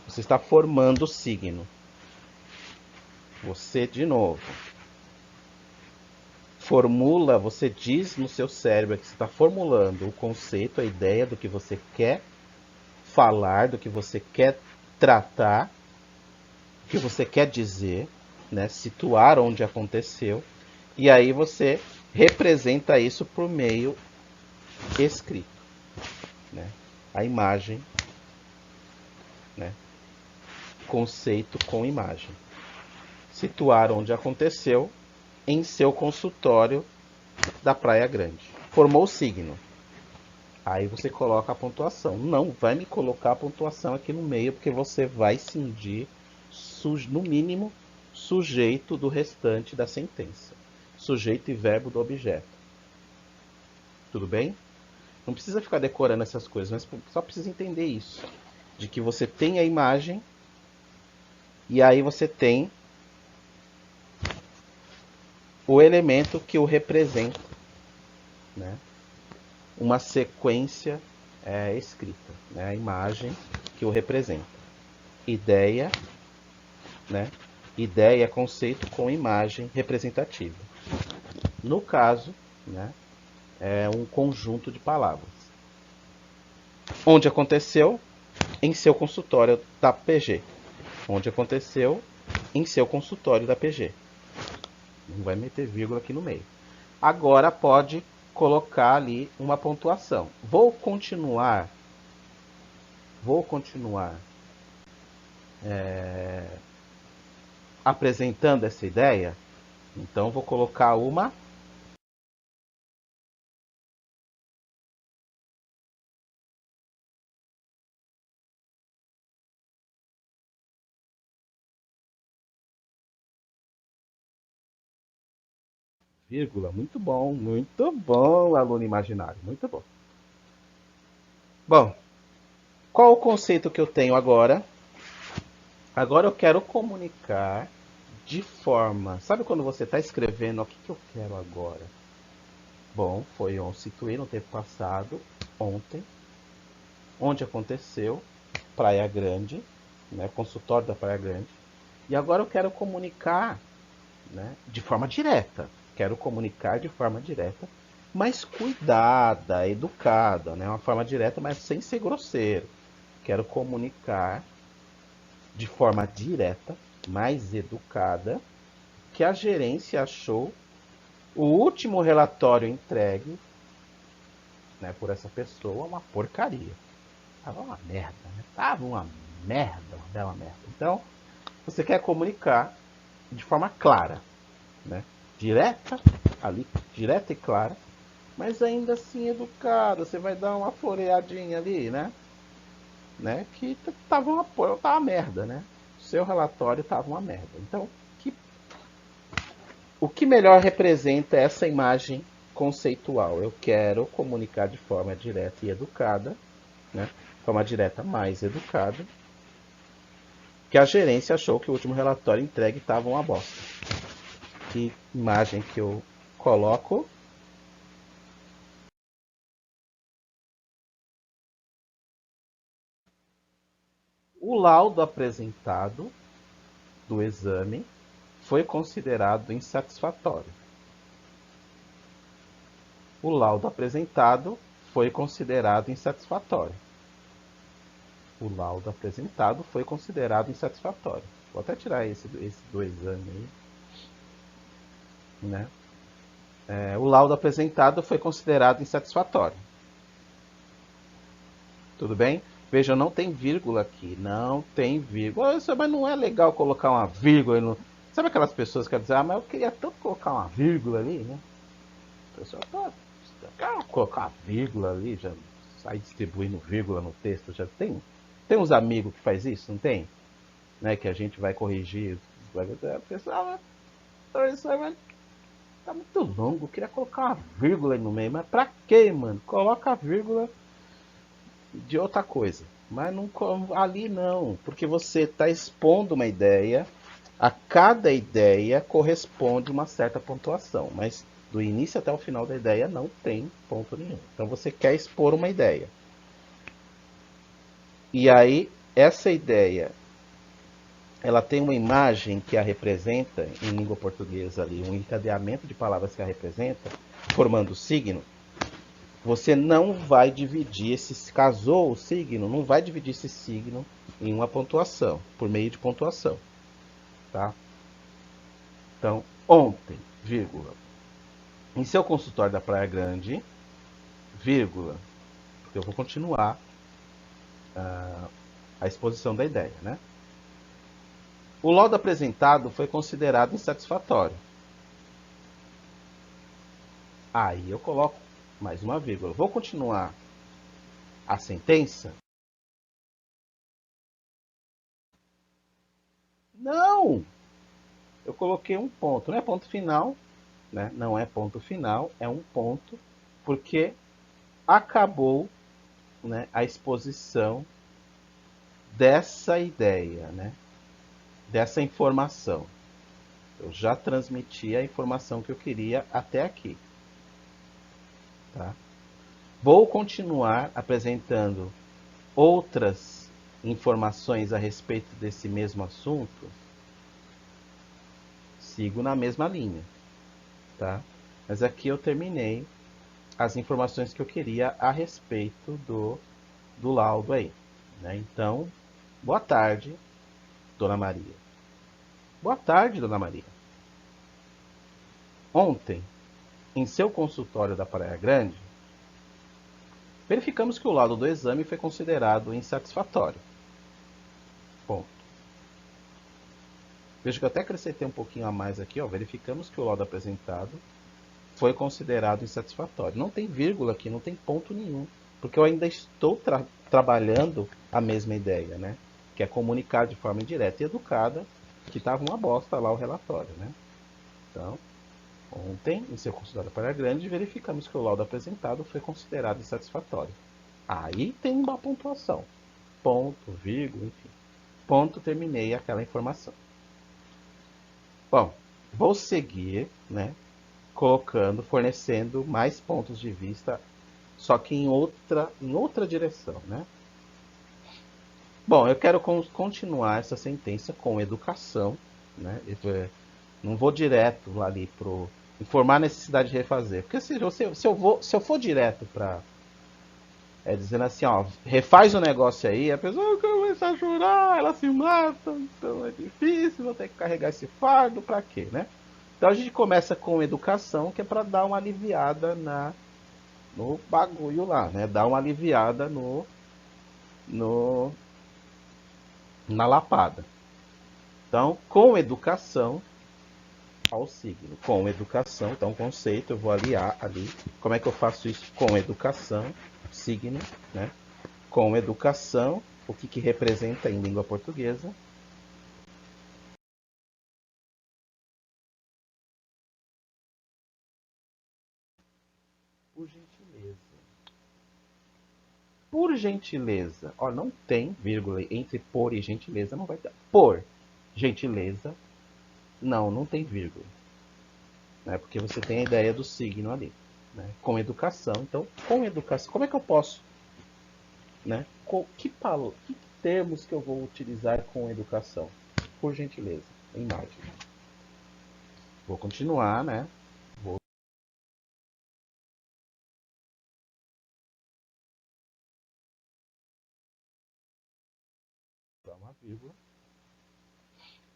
Você está formando o signo. Você, de novo, formula, você diz no seu cérebro que você está formulando o conceito, a ideia do que você quer falar, do que você quer tratar, do que você quer dizer, né? Situar onde aconteceu, e aí você representa isso por meio escrito, né? A imagem, né? Conceito com imagem. Situar onde aconteceu em seu consultório da Praia Grande. Formou o signo. Aí você coloca a pontuação. Não vai me colocar a pontuação aqui no meio, porque você vai cindir, no mínimo, sujeito do restante da sentença. Sujeito e verbo do objeto. Tudo bem? Não precisa ficar decorando essas coisas, mas só precisa entender isso. De que você tem a imagem e aí você tem o elemento que o representa, né? Uma sequência escrita, né? A imagem que o representa. Ideia, né? Ideia, conceito com imagem representativa. No caso, né? é um conjunto de palavras. Onde aconteceu? Em seu consultório da PG. Onde aconteceu? Em seu consultório da PG. Não vai meter vírgula aqui no meio. Agora pode colocar ali uma pontuação. Vou continuar apresentando essa ideia. Então vou colocar uma vírgula. Muito bom, aluno imaginário, muito bom. Bom, qual o conceito que eu tenho agora? Agora eu quero comunicar de forma... Sabe quando você está escrevendo, o que eu quero agora? Bom, foi situei no tempo passado, ontem, onde aconteceu, Praia Grande, né, consultório da Praia Grande. E agora eu quero comunicar, né, de forma direta. Quero comunicar de forma direta, mas cuidada, educada, né? Uma forma direta, mas sem ser grosseiro. Quero comunicar de forma direta, mais educada, que a gerência achou o último relatório entregue, né, por essa pessoa uma porcaria. Tava uma merda, né? Tava uma merda, uma bela merda. Então, você quer comunicar de forma clara, né? Direta, ali, direta e clara, mas ainda assim educada. Você vai dar uma floreadinha ali, né? Que tava uma merda, né? O seu relatório tava uma merda. Então, o que melhor representa essa imagem conceitual? Eu quero comunicar de forma direta e educada, né? Forma direta mais educada, que a gerência achou que o último relatório entregue estava uma bosta. Que imagem que eu coloco? O laudo apresentado do exame foi considerado insatisfatório. O laudo apresentado foi considerado insatisfatório. O laudo apresentado foi considerado insatisfatório. Vou até tirar esse do exame aí, né? O laudo apresentado foi considerado insatisfatório. Tudo bem? Veja, não tem vírgula aqui. Não tem vírgula. Mas não é legal colocar uma vírgula no... Sabe aquelas pessoas que querem dizer, mas eu queria tanto colocar uma vírgula ali, né? A pessoa quer colocar uma vírgula ali, já sai distribuindo vírgula no texto. Já tem uns amigos que faz isso, não tem? Né? Que a gente vai corrigir. A pessoa, tá muito longo, eu queria colocar uma vírgula aí no meio. Mas pra quê, mano? Coloca a vírgula de outra coisa. Mas não, ali não, porque você está expondo uma ideia, a cada ideia corresponde uma certa pontuação, mas do início até o final da ideia não tem ponto nenhum. Então você quer expor uma ideia. E aí, essa ideia, ela tem uma imagem que a representa, em língua portuguesa ali, um encadeamento de palavras que a representa, formando signo. Você não vai dividir esse... Casou o signo, não vai dividir esse signo em uma pontuação, por meio de pontuação. Tá? Então, ontem, vírgula. Em seu consultório da Praia Grande, vírgula. Porque eu vou continuar a exposição da ideia, né? O laudo apresentado foi considerado insatisfatório. Aí eu coloco mais uma vírgula. Vou continuar a sentença? Não! Eu coloquei um ponto. Não é ponto final, né? Não é ponto final, é um ponto, porque acabou, né, a exposição dessa ideia, né? Dessa informação. Eu já transmiti a informação que eu queria até aqui. Tá? Vou continuar apresentando outras informações a respeito desse mesmo assunto. Sigo na mesma linha. Tá? Mas aqui eu terminei as informações que eu queria a respeito do laudo aí, né? Então, boa tarde, Dona Maria. Boa tarde, Dona Maria. Ontem, em seu consultório da Praia Grande, verificamos que o laudo do exame foi considerado insatisfatório. Ponto. Veja que eu até acrescentei um pouquinho a mais aqui, ó. Verificamos que o laudo apresentado foi considerado insatisfatório. Não tem vírgula aqui, não tem ponto nenhum, porque eu ainda estou trabalhando a mesma ideia, né? Que é comunicar de forma indireta e educada que estava uma bosta lá o relatório, né? Então, ontem, em seu consultório para grande, verificamos que o laudo apresentado foi considerado insatisfatório. Aí tem uma pontuação. Ponto, vírgula, enfim. Ponto, terminei aquela informação. Bom, vou seguir, né? Fornecendo mais pontos de vista, só que em outra direção, né? Bom, eu quero continuar essa sentença com educação, né? Não vou direto ali pro informar a necessidade de refazer, porque se eu for direto para dizendo assim, ó, refaz o negócio aí, a pessoa começa a chorar, ela se mata, então é difícil, vou ter que carregar esse fardo, para quê, né? Então a gente começa com educação, que é para dar uma aliviada no bagulho lá, né? Dar uma aliviada no na lapada. Então, com educação ao signo. Com educação, então conceito, eu vou aliar ali. Como é que eu faço isso? Com educação, signo, né? Com educação, o que representa em língua portuguesa? Por gentileza. Por gentileza. Ó, não tem vírgula entre por e gentileza, não vai ter. Por gentileza, não tem vírgula. Né? Porque você tem a ideia do signo ali. Né? Com educação. Então, com educação, como é que eu posso? Né? Que termos que eu vou utilizar com educação? Por gentileza, imagem. Vou continuar, né? Vou dar uma vírgula.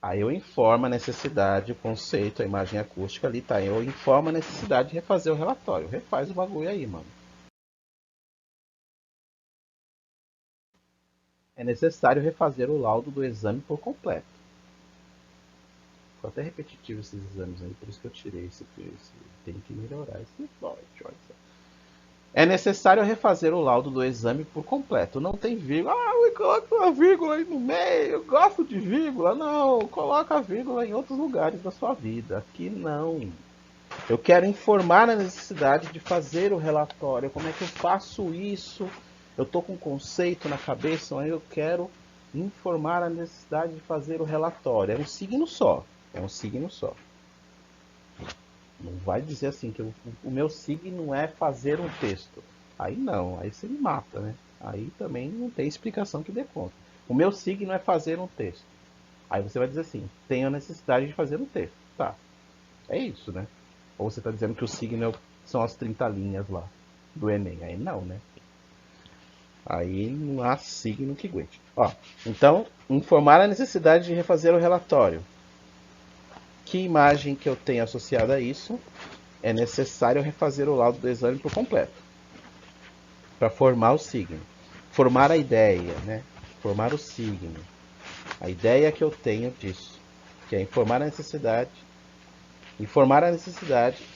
Aí eu informo a necessidade, o conceito, a imagem acústica ali, tá? Eu informo a necessidade de refazer o relatório. Refaz o bagulho aí, mano. É necessário refazer o laudo do exame por completo. Ficou até repetitivo esses exames aí, por isso que eu tirei esse. Tem que melhorar esse slide, olha só. É necessário refazer o laudo do exame por completo. Não tem vírgula. Ah, coloca uma vírgula aí no meio. Eu gosto de vírgula. Não, coloca a vírgula em outros lugares da sua vida. Aqui não. Eu quero informar a necessidade de fazer o relatório. Como é que eu faço isso? Eu estou com um conceito na cabeça, mas eu quero informar a necessidade de fazer o relatório. É um signo só. É um signo só. Não vai dizer assim que o meu signo é fazer um texto. Aí não, aí você me mata, né? Aí também não tem explicação que dê conta. O meu signo é fazer um texto. Aí você vai dizer assim, tenho a necessidade de fazer um texto. Tá, é isso, né? Ou você está dizendo que o signo são as 30 linhas lá do Enem. Aí não, né? Aí não há signo que aguente. Ó, então, informar a necessidade de refazer o relatório. Que imagem que eu tenho associada a isso? É necessário refazer o laudo do exame por completo para formar o signo. Formar a ideia, né? Formar o signo. A ideia que eu tenho disso, que é informar a necessidade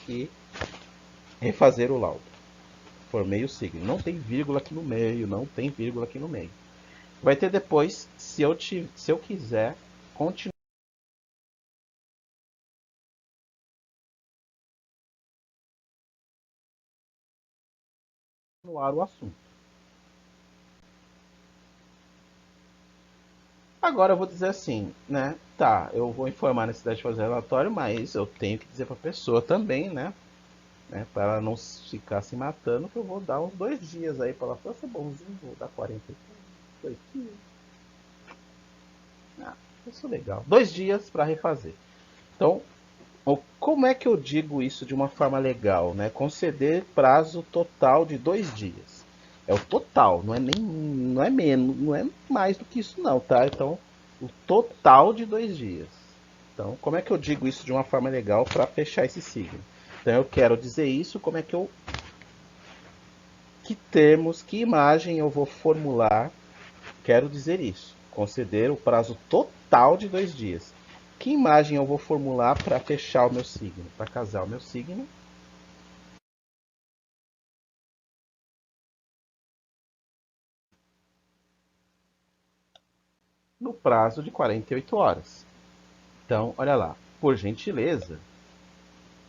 e refazer o laudo. Formei o signo. Não tem vírgula aqui no meio, não tem vírgula aqui no meio. Vai ter depois, se eu quiser continuar o assunto. Agora eu vou dizer assim, né? Tá, eu vou informar a necessidade de fazer relatório, mas eu tenho que dizer para a pessoa também, né? Para ela não ficar se matando, que eu vou dar uns 2 dias aí para ela falar, ser bonzinho, vou dar 42 dias. Ah, isso é legal. 2 dias para refazer. Então, Ou como é que eu digo isso de uma forma legal, né? Conceder prazo total de 2 dias. É o total, não é menos, não é mais do que isso não, tá? Então, o total de 2 dias. Então, como é que eu digo isso de uma forma legal para fechar esse signo? Então, eu quero dizer isso, como é que eu, que termos, que imagem eu vou formular? Quero dizer isso. Conceder o prazo total de 2 dias. Que imagem eu vou formular para fechar o meu signo, para casar o meu signo? No prazo de 48 horas. Então, olha lá. Por gentileza,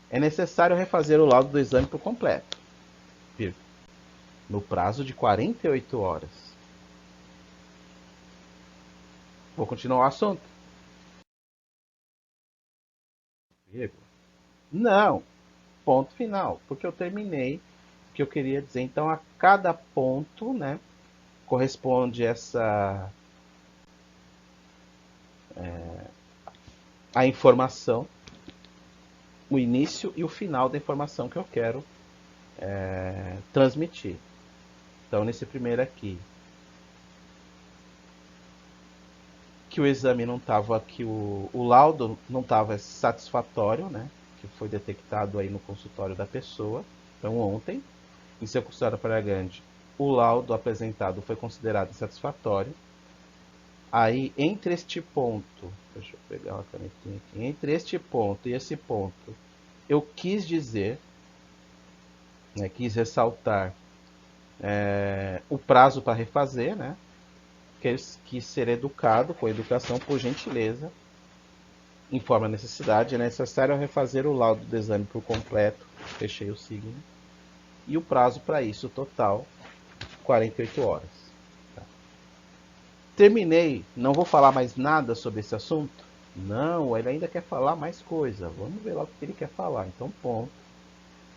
é necessário refazer o laudo do exame por completo. No prazo de 48 horas. Vou continuar o assunto? Não. Ponto final. Porque eu terminei o que eu queria dizer. Então, a cada ponto, né, corresponde essa a informação, o início e o final da informação que eu quero transmitir. Então, nesse primeiro aqui, que o exame não estava, que o laudo não estava satisfatório, né? Que foi detectado aí no consultório da pessoa. Então, ontem, em seu consultório para grande, o laudo apresentado foi considerado insatisfatório. Aí, entre este ponto, deixa eu pegar uma canetinha aqui, entre este ponto e esse ponto, eu quis dizer, né, quis ressaltar o prazo para refazer, né? Quis ser educado, com educação, por gentileza, informa a necessidade, é necessário refazer o laudo do exame por completo, fechei o signo, e o prazo para isso total, 48 horas. Tá. Terminei, não vou falar mais nada sobre esse assunto? Não, ele ainda quer falar mais coisa, vamos ver lá o que ele quer falar, então ponto.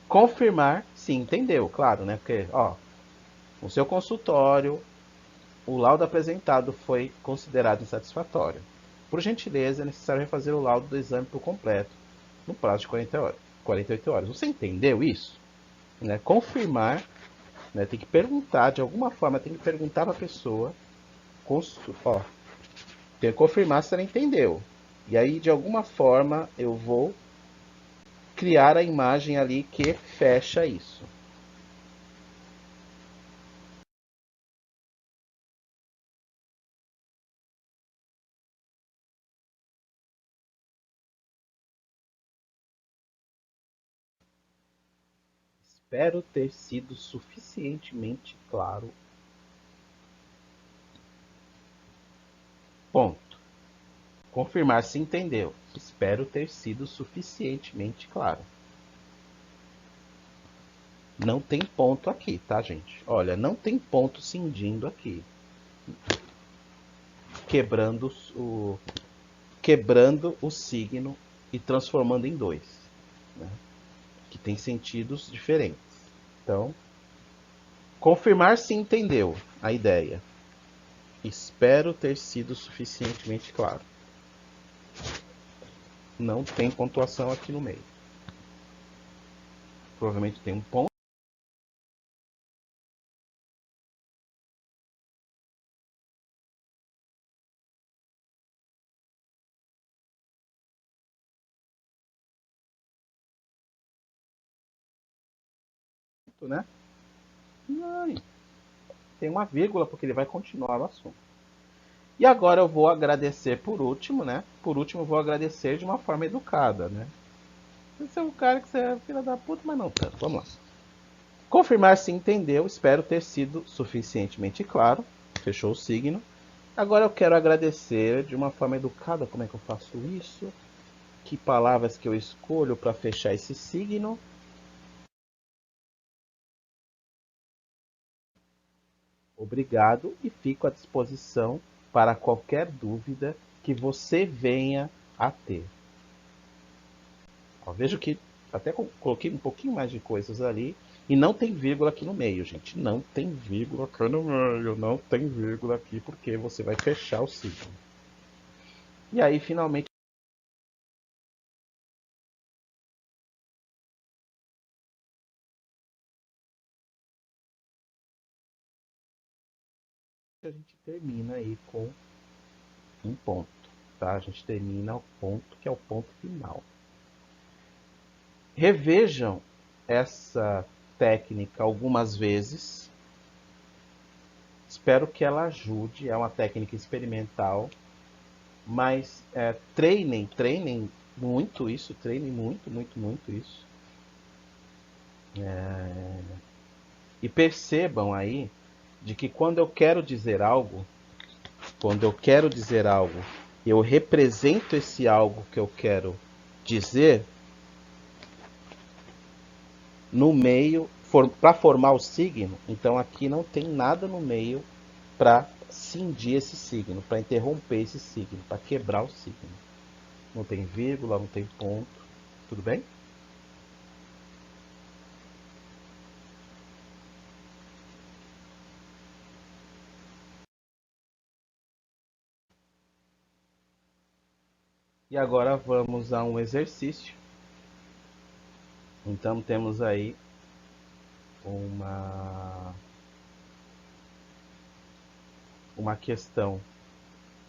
Confirmar se entendeu, claro, né? Porque, ó, no seu consultório, o laudo apresentado foi considerado insatisfatório. Por gentileza, é necessário refazer o laudo do exame por completo, no prazo de 48 horas. Você entendeu isso? Né? Confirmar, né? Tem que perguntar, de alguma forma, tem que perguntar para a pessoa, ó, tem que confirmar se ela entendeu. E aí, de alguma forma, eu vou criar a imagem ali que fecha isso. Espero ter sido suficientemente claro. Ponto. Confirmar se entendeu. Espero ter sido suficientemente claro. Não tem ponto aqui, tá, gente? Olha, não tem ponto cindindo aqui. Quebrando quebrando o signo e transformando em dois, né? Que tem sentidos diferentes. Então, confirmar se entendeu a ideia. Espero ter sido suficientemente claro. Não tem pontuação aqui no meio. Provavelmente tem um ponto, né? Não, tem uma vírgula porque ele vai continuar o assunto. E agora eu vou agradecer por último, né? Por último, eu vou agradecer de uma forma educada, né? Você é um cara que você é filha da puta, mas não tanto. Vamos lá. Confirmar se entendeu, espero ter sido suficientemente claro. Fechou o signo. Agora eu quero agradecer de uma forma educada. Como é que eu faço isso? Que palavras que eu escolho para fechar esse signo? Obrigado e fico à disposição para qualquer dúvida que você venha a ter. Ó, vejo que até coloquei um pouquinho mais de coisas ali. E não tem vírgula aqui no meio, gente. Não tem vírgula aqui no meio. Não tem vírgula aqui porque você vai fechar o ciclo. E aí, finalmente, a gente termina aí com um ponto, tá? A gente termina o ponto que é o ponto final. Revejam essa técnica algumas vezes. Espero que ela ajude. É uma técnica experimental, mas treinem muito isso, treinem muito isso. E percebam aí de que quando eu quero dizer algo, eu represento esse algo que eu quero dizer no meio, para formar o signo. Então aqui não tem nada no meio para cindir esse signo, para interromper esse signo, para quebrar o signo. Não tem vírgula, não tem ponto. Tudo bem? E agora vamos a um exercício. Então temos aí uma questão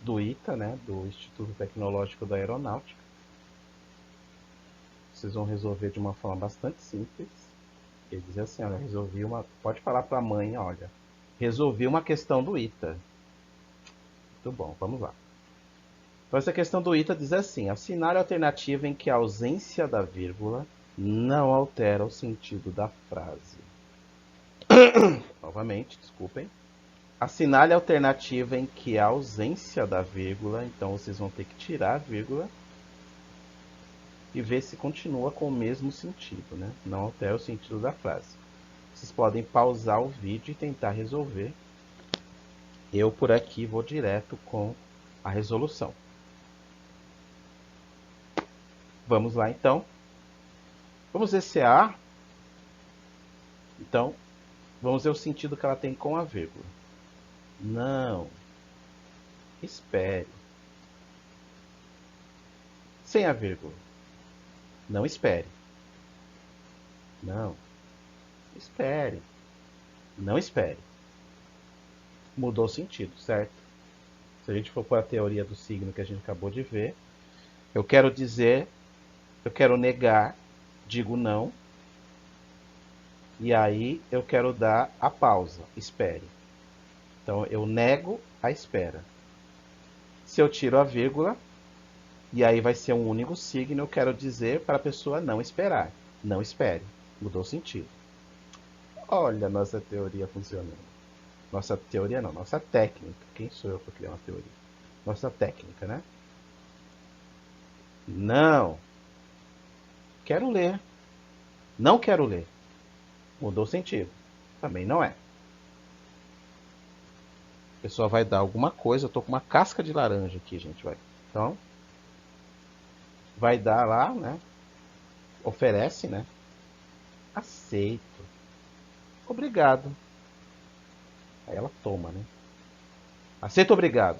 do ITA, né, do Instituto Tecnológico da Aeronáutica. Vocês vão resolver de uma forma bastante simples. Ele diz assim, olha, resolvi uma... Pode falar para a mãe, olha, resolvi uma questão do ITA. Muito bom, vamos lá. Então essa questão do ITA diz assim, assinale a alternativa em que a ausência da vírgula não altera o sentido da frase. Novamente, desculpem. Assinale a alternativa em que a ausência da vírgula, então vocês vão ter que tirar a vírgula e ver se continua com o mesmo sentido, né? Não altera o sentido da frase. Vocês podem pausar o vídeo e tentar resolver. Eu por aqui vou direto com a resolução. Vamos lá então. Vamos ver se é A. Então, vamos ver o sentido que ela tem com a vírgula. Não. Espere. Sem a vírgula. Não espere. Não. Espere. Não espere. Mudou o sentido, certo? Se a gente for para a teoria do signo que a gente acabou de ver, eu quero dizer, eu quero negar, digo não, e aí eu quero dar a pausa, espere. Então eu nego a espera. Se eu tiro a vírgula, e aí vai ser um único signo, eu quero dizer para a pessoa não esperar. Não espere. Mudou o sentido. Olha a nossa teoria funcionando. Nossa teoria não, nossa técnica. Quem sou eu para criar uma teoria? Nossa técnica, né? Não. Quero ler. Não quero ler. Mudou o sentido. Também não é. A pessoa vai dar alguma coisa. Eu tô com uma casca de laranja aqui, gente. Vai. Então, vai dar lá, né? Oferece, né? Aceito. Obrigado. Aí ela toma, né? Aceito, obrigado.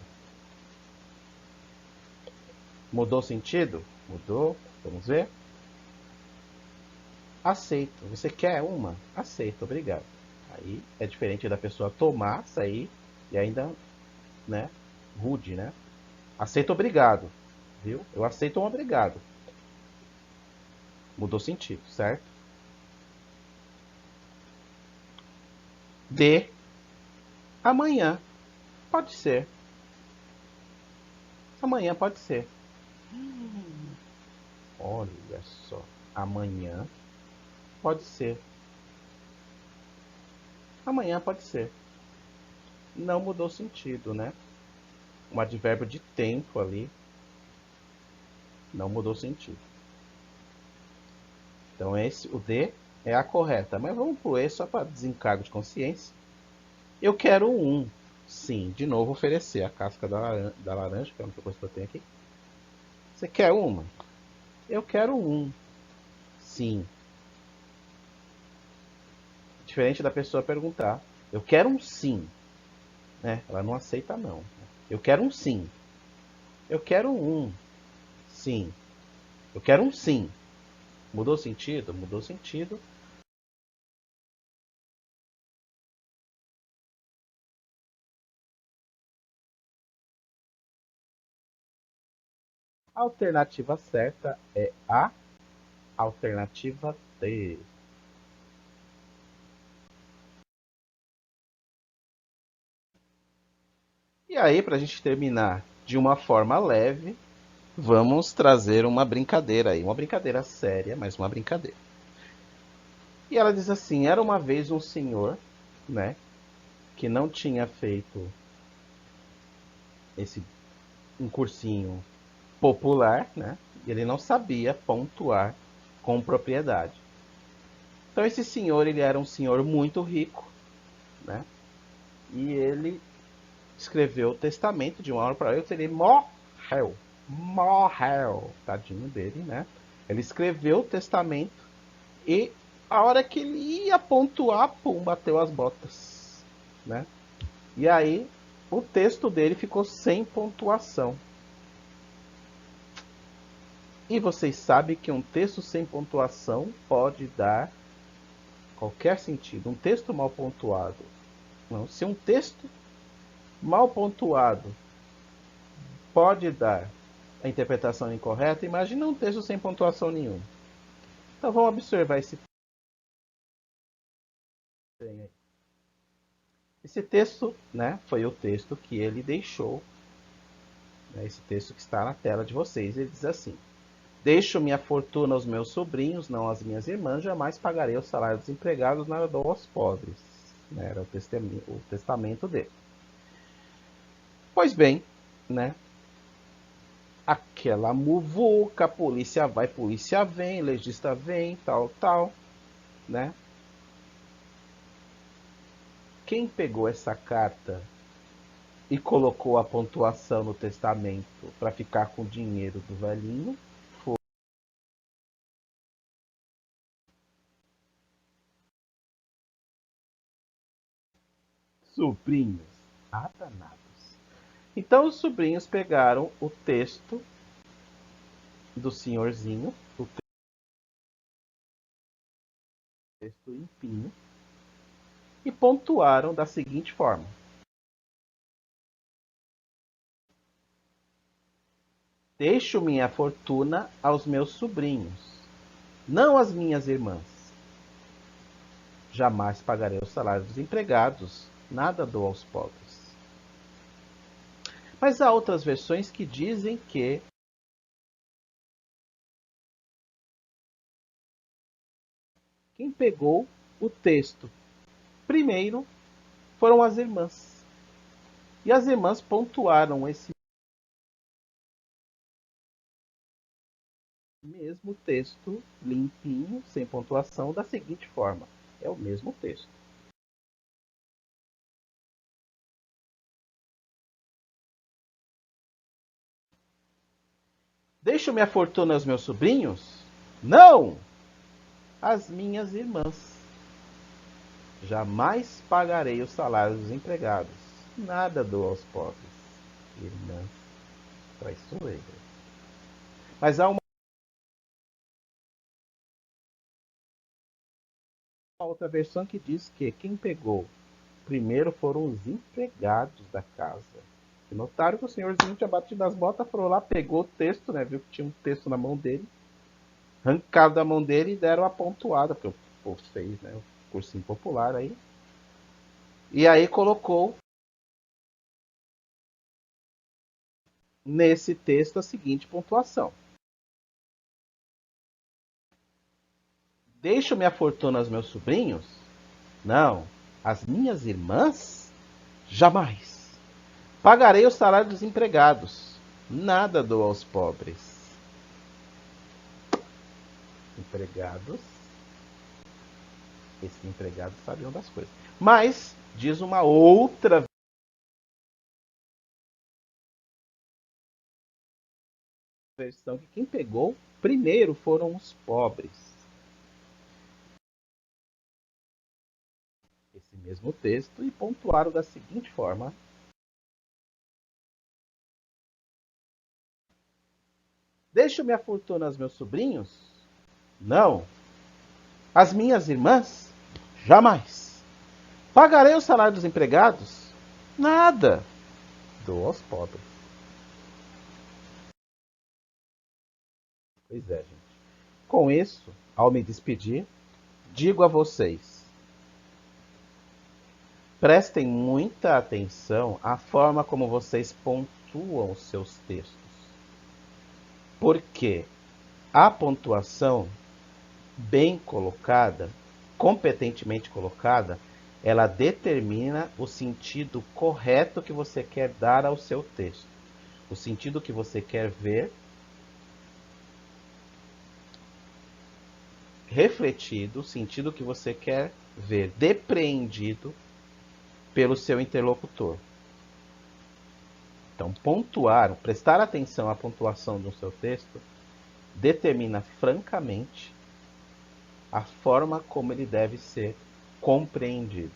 Mudou o sentido? Mudou. Vamos ver. Aceito. Você quer uma? Aceito, obrigado. Aí é diferente da pessoa tomar, sair e ainda, né? Rude, né? Aceito, obrigado. Viu? Eu aceito um obrigado. Mudou sentido, certo? De amanhã. Pode ser. Amanhã pode ser. Olha só. Amanhã pode ser. Amanhã pode ser. Não mudou sentido, né? Um advérbio de tempo ali. Não mudou sentido. Então esse, o D é a correta. Mas vamos pro E só para desencargo de consciência. Eu quero um. Sim, de novo oferecer a casca da laranja, que é a única coisa que eu tenho aqui. Você quer uma? Eu quero um. Sim. Diferente da pessoa perguntar. Eu quero um sim. Né? Ela não aceita não. Eu quero um sim. Eu quero um. Sim. Eu quero um sim. Mudou sentido? Mudou sentido. A alternativa certa é a alternativa D. E aí, para a gente terminar de uma forma leve, vamos trazer uma brincadeira aí. Uma brincadeira séria, mas uma brincadeira. E ela diz assim: era uma vez um senhor, né, que não tinha feito esse um cursinho popular, né? E ele não sabia pontuar com propriedade. Então esse senhor, ele era um senhor muito rico, né? E ele escreveu o testamento de uma hora para outra, ele morreu. Morreu, tadinho dele, né? Ele escreveu o testamento e a hora que ele ia pontuar, pum, bateu as botas, né? E aí o texto dele ficou sem pontuação. E vocês sabem que um texto sem pontuação pode dar qualquer sentido. Um texto mal pontuado. Não, se um texto mal pontuado pode dar a interpretação incorreta, imagina um texto sem pontuação nenhuma. Então vamos observar esse texto. Esse texto, né, foi o texto que ele deixou, né, esse texto que está na tela de vocês. Ele diz assim: deixo minha fortuna aos meus sobrinhos, não às minhas irmãs, jamais pagarei o salário dos empregados, nada dou aos pobres. Era o testamento dele. Pois bem, né? Aquela muvuca, polícia vai, polícia vem, legista vem, tal, tal, né? Quem pegou essa carta e colocou a pontuação no testamento para ficar com o dinheiro do velhinho foi sobrinhos atanados. Então os sobrinhos pegaram o texto do senhorzinho, o texto limpinho, e pontuaram da seguinte forma: deixo minha fortuna aos meus sobrinhos, não às minhas irmãs. Jamais pagarei o salário dos empregados, nada dou aos pobres. Mas há outras versões que dizem que quem pegou o texto primeiro foram as irmãs. E as irmãs pontuaram esse mesmo texto limpinho, sem pontuação, da seguinte forma: é o mesmo texto. Deixo minha fortuna aos meus sobrinhos? Não! Às minhas irmãs. Jamais pagarei o salário dos empregados. Nada dou aos pobres. Irmãs traiçoeiras. Mas há uma outra versão que diz que quem pegou primeiro foram os empregados da casa. E notaram que o senhorzinho tinha batido as botas, foram lá, pegou o texto, né? Viu que tinha um texto na mão dele, arrancaram da mão dele e deram a pontuada, porque o povo fez, né? O cursinho popular aí. E aí colocou nesse texto a seguinte pontuação: deixo minha fortuna aos meus sobrinhos? Não. As minhas irmãs? Jamais. Pagarei o salário dos empregados. Nada dou aos pobres. Empregados. Esses empregados sabiam das coisas. Mas, diz uma outra versão, que quem pegou primeiro foram os pobres. Esse mesmo texto e pontuaram da seguinte forma: deixo minha fortuna aos meus sobrinhos? Não. As minhas irmãs? Jamais. Pagarei o salário dos empregados? Nada. Dou aos pobres. Pois é, gente. Com isso, ao me despedir, digo a vocês: prestem muita atenção à forma como vocês pontuam os seus textos. Porque a pontuação bem colocada, competentemente colocada, ela determina o sentido correto que você quer dar ao seu texto. O sentido que você quer ver refletido, o sentido que você quer ver depreendido pelo seu interlocutor. Então, pontuar, prestar atenção à pontuação do seu texto, determina francamente a forma como ele deve ser compreendido.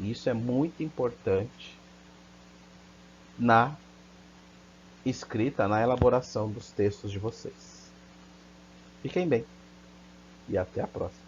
E isso é muito importante na escrita, na elaboração dos textos de vocês. Fiquem bem e até a próxima.